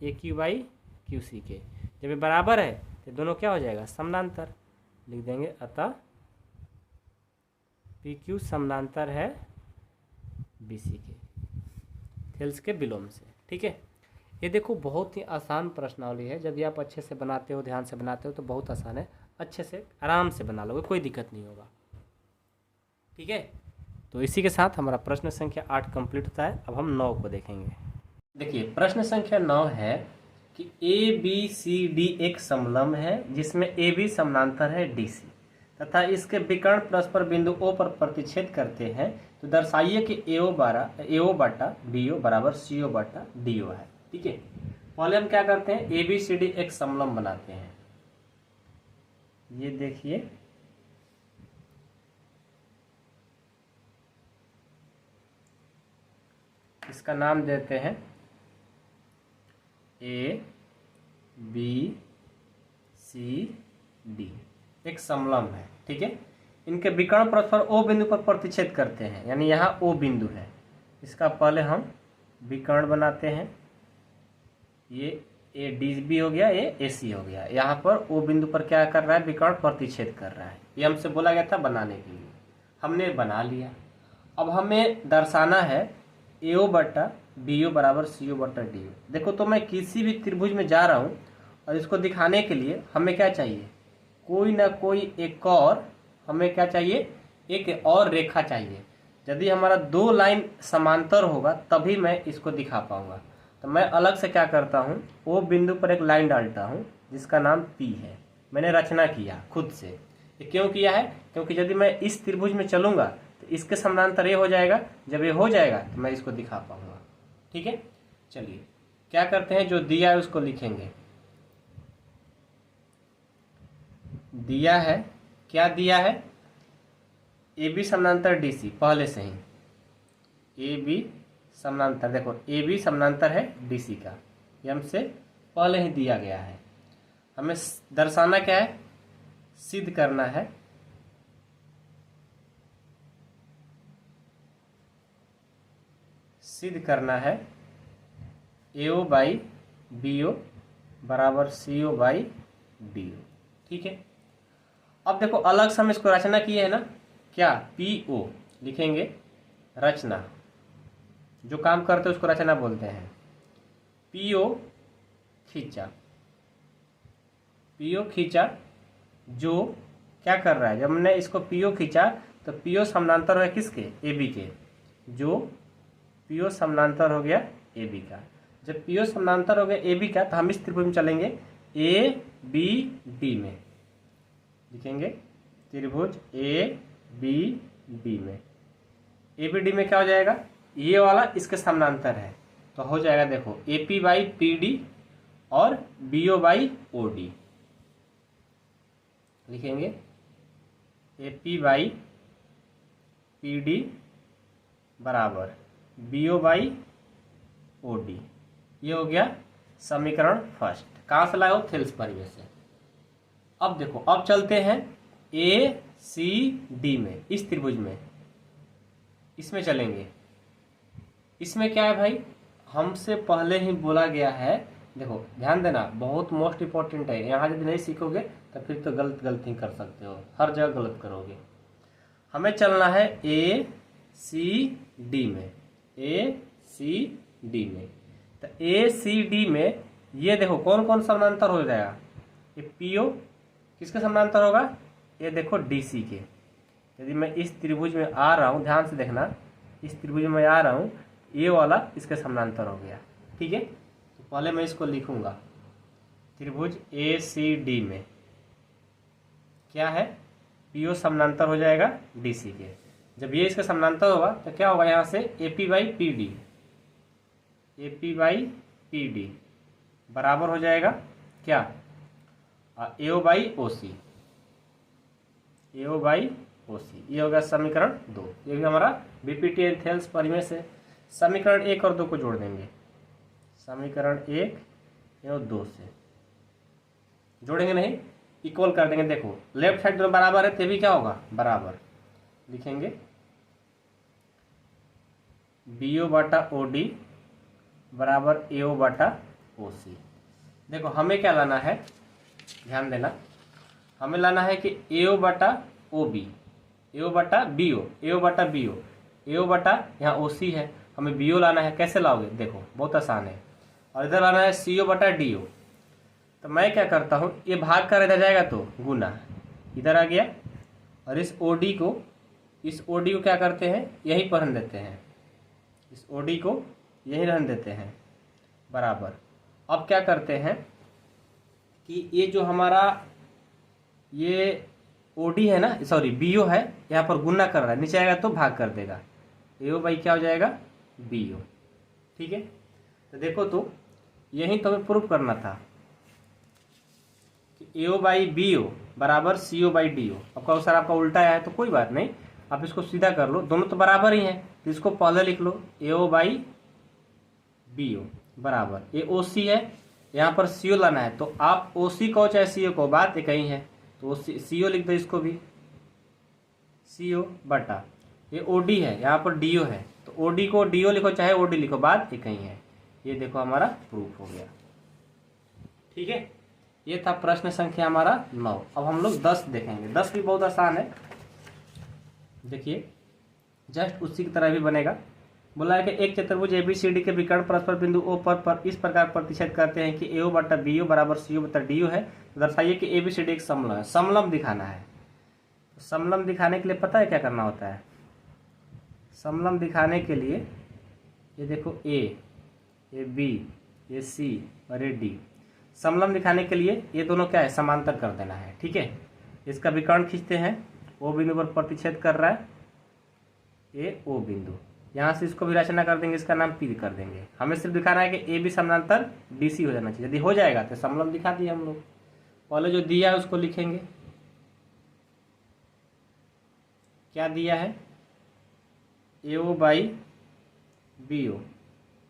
A Q by Q C के। जब ये बराबर है तो दोनों क्या हो जाएगा? समानांतर। लिख देंगे अतः पी क्यू समानांतर है बी सी के, थेल्स के विलोम से। ठीक है, ये देखो बहुत ही आसान प्रश्नावली है। जब ये आप अच्छे से बनाते हो, ध्यान से बनाते हो तो बहुत आसान है। अच्छे से आराम से बना लोगे, कोई दिक्कत नहीं होगा। ठीक है, तो इसी के साथ हमारा प्रश्न संख्या 8 कंप्लीट होता है। अब हम 9 को देखेंगे। देखिए प्रश्न संख्या 9 है कि ए बी सी डी एक समलंब है जिसमें ए बी समानांतर है डी सी तथा इसके विकर्ण परस्पर बिंदु ओ पर प्रतिच्छेद करते हैं। तो दर्शाइए कि एओ बटा बीओ बराबर सीओ बटा डीओ है। ठीक है, पहले हम क्या करते हैं? ए बी सी डी एक समलंब बनाते हैं। ये देखिए इसका नाम देते हैं ए बी सी डी, एक समलंब है। ठीक है, इनके विकर्ण परस्पर ओ बिंदु पर प्रतिच्छेद करते हैं, यानी यहाँ ओ बिंदु है। इसका पहले हम विकर्ण बनाते हैं। ये ए डी बी हो गया, ये ए सी हो गया। यहाँ पर ओ बिंदु पर क्या कर रहा है? विकर्ण प्रतिच्छेद कर रहा है। ये हमसे बोला गया था बनाने के लिए, हमने बना लिया। अब हमें दर्शाना है एओ बटा बीओ बराबर सीओ बटा डीओ। देखो तो मैं किसी भी त्रिभुज में जा रहा हूँ और इसको दिखाने के लिए हमें क्या चाहिए? कोई ना कोई एक और, हमें क्या चाहिए? एक और रेखा चाहिए। यदि हमारा 2 लाइन समांतर होगा तभी मैं इसको दिखा पाऊंगा। तो मैं अलग से क्या करता हूँ? ओ बिंदु पर एक लाइन डालता हूँ जिसका नाम पी है। मैंने रचना किया खुद से। ये क्यों किया है? क्योंकि यदि मैं इस त्रिभुज में चलूंगा तो इसके समानांतर ये हो जाएगा। जब ये हो जाएगा तो मैं इसको दिखा पाऊंगा। ठीक है, चलिए क्या करते हैं? जो दिया है उसको लिखेंगे। दिया है, क्या दिया है? ए बी समानांतर डी सी, पहले से ही ए बी समानांतर। देखो ए बी समानांतर है डी सी का, ये हमसे पहले ही दिया गया है। हमें दर्शाना क्या है? सिद्ध करना है एओ बाई बीओ बराबर सीओ बाई डीओ। ठीक है, अब देखो अलग से हम इसको रचना किए है ना, क्या? पीओ लिखेंगे, रचना। जो काम करते हैं उसको रचना बोलते हैं। पीओ खींचा, जो क्या कर रहा है? जब हमने इसको पीओ खींचा तो पीओ समानांतर है किसके? ए बी के। जो पीओ समानांतर हो गया ए बी का। जब पीओ समानांतर हो गया ए बी का तो हम इस त्रिभुज में चलेंगे ए बी डी में। लिखेंगे त्रिभुज ए बी डी में। ए बी डी में क्या हो जाएगा? ये वाला इसके समानांतर है तो हो जाएगा, देखो A P by P D और B O by O D. लिखेंगे A P by P D बराबर B O by O D. ये हो गया समीकरण फर्स्ट। कहाँ से लाए हो? थेल्स परिमेय से। अब देखो, अब चलते हैं ए सी डी में, इस त्रिभुज में, इसमें चलेंगे। इसमें क्या है भाई? हमसे पहले ही बोला गया है। देखो ध्यान देना, बहुत मोस्ट इंपॉर्टेंट है। यहाँ यदि नहीं सीखोगे तो फिर तो गलती कर सकते हो, हर जगह गलत करोगे। हमें चलना है ए सी डी में, ए सी डी में। तो ए सी डी में ये देखो कौन कौन समानांतर हो जाएगा, ये पी ओ किसके समानांतर होगा, ये देखो डी सी के। यदि मैं इस त्रिभुज में आ रहा हूँ, ध्यान से देखना, इस त्रिभुज में आ रहा हूँ, ये वाला इसके समानांतर हो गया। ठीक है, तो पहले मैं इसको लिखूंगा, त्रिभुज ए सी डी में क्या है, पी ओ समानांतर हो जाएगा डी सी के। जब ये इसका समानांतर होगा तो क्या होगा, यहाँ से A P by P D, A P by P D बराबर हो जाएगा क्या, ए ओ by O C, A O by ओ सी। ये हो गया समीकरण 2। ये भी हमारा बीपीटी एंथेल्स परिमेय से समीकरण 1 और 2 को जोड़ देंगे, समीकरण 1 और 2 से जोड़ेंगे नहीं, इक्वल कर देंगे। देखो लेफ्ट साइड जो बराबर है, तभी क्या होगा, बराबर लिखेंगे बी ओ बटा ओ डी बराबर ए ओ बटा ओ सी। देखो हमें क्या लाना है, ध्यान देना, हमें लाना है कि ए ओ बटा ओ बी, ए ओ बटा बी ओ, ए ओ बटा बी ओ, ए ओ बटा यहाँ ओ सी है, हमें बी ओ लाना है। कैसे लाओगे, देखो बहुत आसान है, और इधर लाना है सी ओ बटा डी ओ। तो मैं क्या करता हूँ, ये भाग कर इधर जाएगा तो गुना इधर आ गया, और इस ओ डी को, इस ओ डी को क्या करते हैं, यहीं पर रन देते हैं, इस ओ डी को यहीं रन देते हैं बराबर। अब क्या करते हैं कि ये जो हमारा ये ओ डी है ना, सॉरी बी ओ है, यहाँ पर गुना कर रहा है, नीचे आएगा तो भाग कर देगा, ए ओ बाई क्या हो जाएगा, बी ओ। ठीक है, तो देखो तो यही तो हमें प्रूफ करना था कि ए ओ बाई बी ओ बराबर सी ओ बाई डी ओ। आपका सर आपका उल्टा आया है तो कोई बात नहीं, आप इसको सीधा कर लो, दोनों तो बराबर ही हैं, तो इसको पहले लिख लो, ए ओ बाई बी ओ बराबर, ये ओ सी है, यहाँ पर सी ओ लाना है, तो आप ओ सी को चाहे सी ओ को, बात एक ही है, तो सी ओ लिख दो, इसको भी सी ओ बटा, ये ओ डी है, यहाँ पर डी ओ है, तो ओ डी को डी ओ लिखो चाहे ओ डी लिखो, बात एक ही है। ये देखो हमारा प्रूफ हो गया। ठीक है, ये था प्रश्न संख्या हमारा 9। अब हम लोग 10 देखेंगे। 10 भी बहुत आसान है, देखिए जस्ट उसी की तरह भी बनेगा। बोला है कि एक चतुर्भुज एबीसीडी के विकर्ण परस्पर बिंदु ओ पर इस प्रकार प्रतिच्छेद करते हैं कि एओ बटा बी ओ बराबर सी ओ बटा डी ओ है, तो दर्शाइए कि एबीसीडी एक समलंब है। समलंब दिखाना है, तो समलंब दिखाने के लिए पता है क्या करना होता है, समलंब दिखाने के लिए ये देखो ए, ये बी, ये सी और ये डी, समलंब दिखाने के लिए ये दोनों क्या है, समांतर कर देना है। ठीक है, इसका विकर्ण खींचते हैं, ओ बिंदु पर प्रतिच्छेद कर रहा है, ए ओ बिंदु, यहाँ से इसको भी रचना कर देंगे, इसका नाम पी कर देंगे। हमें सिर्फ दिखाना है कि ए बी समानांतर डी सी हो जाना चाहिए। यदि हो जाएगा तो समलंब दिखा दिए हम लोग। पहले जो दिया है उसको लिखेंगे, क्या दिया है, ए ओ बाई बी ओ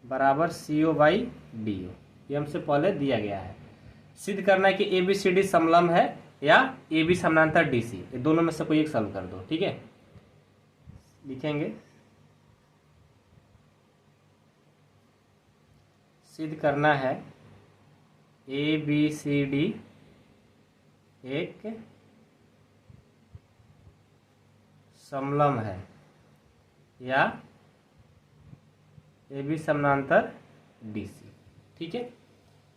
बराबर सी ओ बाई डी ओ, ये हमसे पहले दिया गया है। सिद्ध करना है कि ए बी सी डी समलंब है या ए बी समानांतर डी सी, ये दोनों में से कोई एक सॉल्व कर दो। ठीक है, लिखेंगे सिद्ध करना है ए बी सी डी एक समलंब है या ए बी समानांतर डी सी। ठीक है,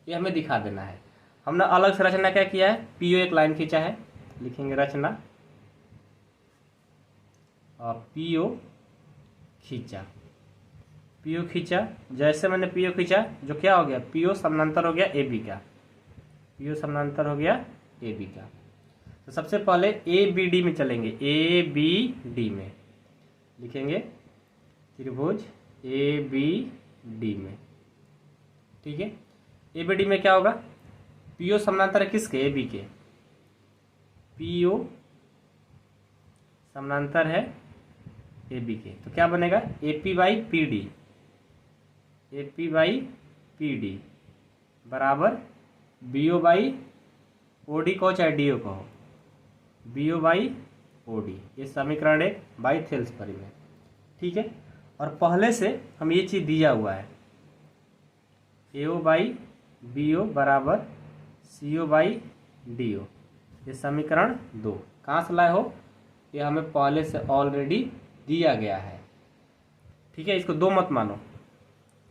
ये हमें दिखा देना है। हमने अलग से रचना क्या किया है, पी ओ एक लाइन खींचा है, लिखेंगे रचना और पी ओ खींचा, पी ओ खींचा, जैसे मैंने पी ओ खींचा जो क्या हो गया, पी ओ समानांतर हो गया ए बी का, पी ओ समानांतर हो गया ए बी का। तो सबसे पहले ए बी डी में चलेंगे, ए बी डी में लिखेंगे त्रिभुज ए बी डी में। ठीक है, ए बी डी में क्या होगा, पी ओ समानांतर है किसके, ए बी के, पी ओ समानांतर है ए बी के, तो क्या बनेगा, A P by P D, A P by P D बराबर B O by O D को चाहे डी ओ को, B O by O D, ये समीकरण 1 बाई थेल्स परिमेय। ठीक है, और पहले से हम ये चीज़ दिया हुआ है, ए ओ बाई बी ओ बराबर सी ओ बाई डी ओ, ये समीकरण 2 कहाँ से लाए हो, ये हमें पहले से ऑलरेडी दिया गया है। ठीक है, इसको 2 मत मानो,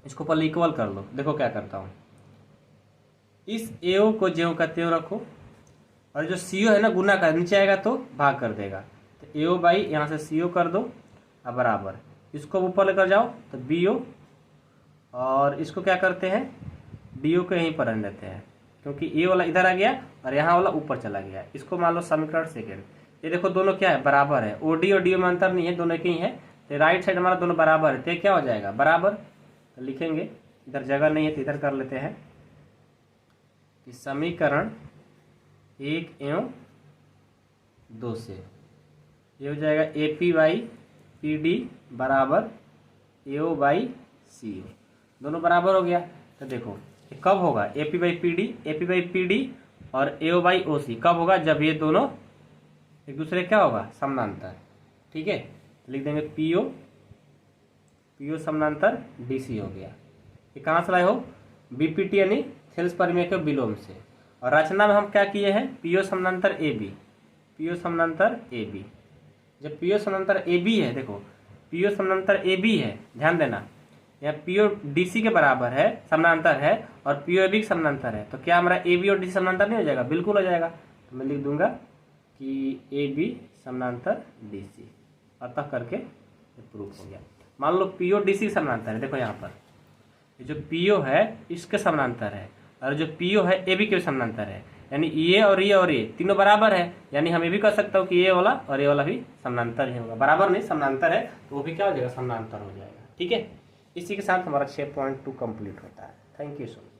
इसको पहले इक्वल कर लो। देखो क्या करता हूँ, इस एओ को ज्यों का त्यों रखो, और जो सीओ है ना गुना का नीचे आएगा तो भाग कर देगा, तो एओ बाई यहाँ से सीओ कर दो अब बराबर, इसको ऊपर लेकर जाओ तो बीओ, और इसको क्या करते हैं डीओ को यहीं पर रहने देते हैं, क्योंकि ए वाला इधर आ गया और यहाँ वाला ऊपर चला गया। इसको मान लो समीकरण सेकेंड। ये देखो दोनों क्या है, बराबर है, ओडी और डीओ में अंतर नहीं है, दोनों एक ही है, तो राइट साइड हमारा दोनों बराबर है, तो क्या हो जाएगा बराबर, तो लिखेंगे, इधर जगह नहीं है तो इधर कर लेते हैं कि समीकरण 1 एवं 2 से ये हो जाएगा ए पी बाई पी डी बराबर एओ बाई सी ओ, दोनों बराबर हो गया। तो देखो ये कब होगा, ए पी बाई पी डी और एओ बाई ओ सी कब होगा, जब ये दोनों एक दूसरे क्या होगा समानांतर। ठीक है, लिख देंगे पीओ समानांतर डीसी हो गया। ये कहाँ से लाए हो, बीपीटी यानी थेल्स परिमेय के विलोम से। और रचना में हम क्या किए हैं, पीओ समानांतर ए बी, पीओ समानांतर ए बी। जब पीओ समानांतर ए बी है, देखो पीओ समानांतर ए बी है, ध्यान देना, यहाँ पीओ डीसी के बराबर है, समानांतर है, और पीओ ए बी समानांतर है, तो क्या हमारा ए बी और डीसी समानांतर नहीं हो जाएगा, बिल्कुल हो जाएगा। तो मैं लिख दूंगा कि ए बी समानांतर डीसी, अतः करके प्रूफ हो गया। मान लो पीओ डीसी समानांतर है, देखो यहाँ पर ये जो पीओ है इसके समानांतर है, और जो पीओ है ए बी के समानांतर है, यानी ये और ये तीनों बराबर है, यानी हम ये भी कह सकता हूँ कि ये वाला और ये वाला भी समानांतर ही होगा, बराबर नहीं समानांतर है, तो वो भी क्या हो जाएगा समानांतर हो जाएगा। ठीक है, इसी के साथ हमारा 6.2 कंप्लीट होता है। Thank you so much.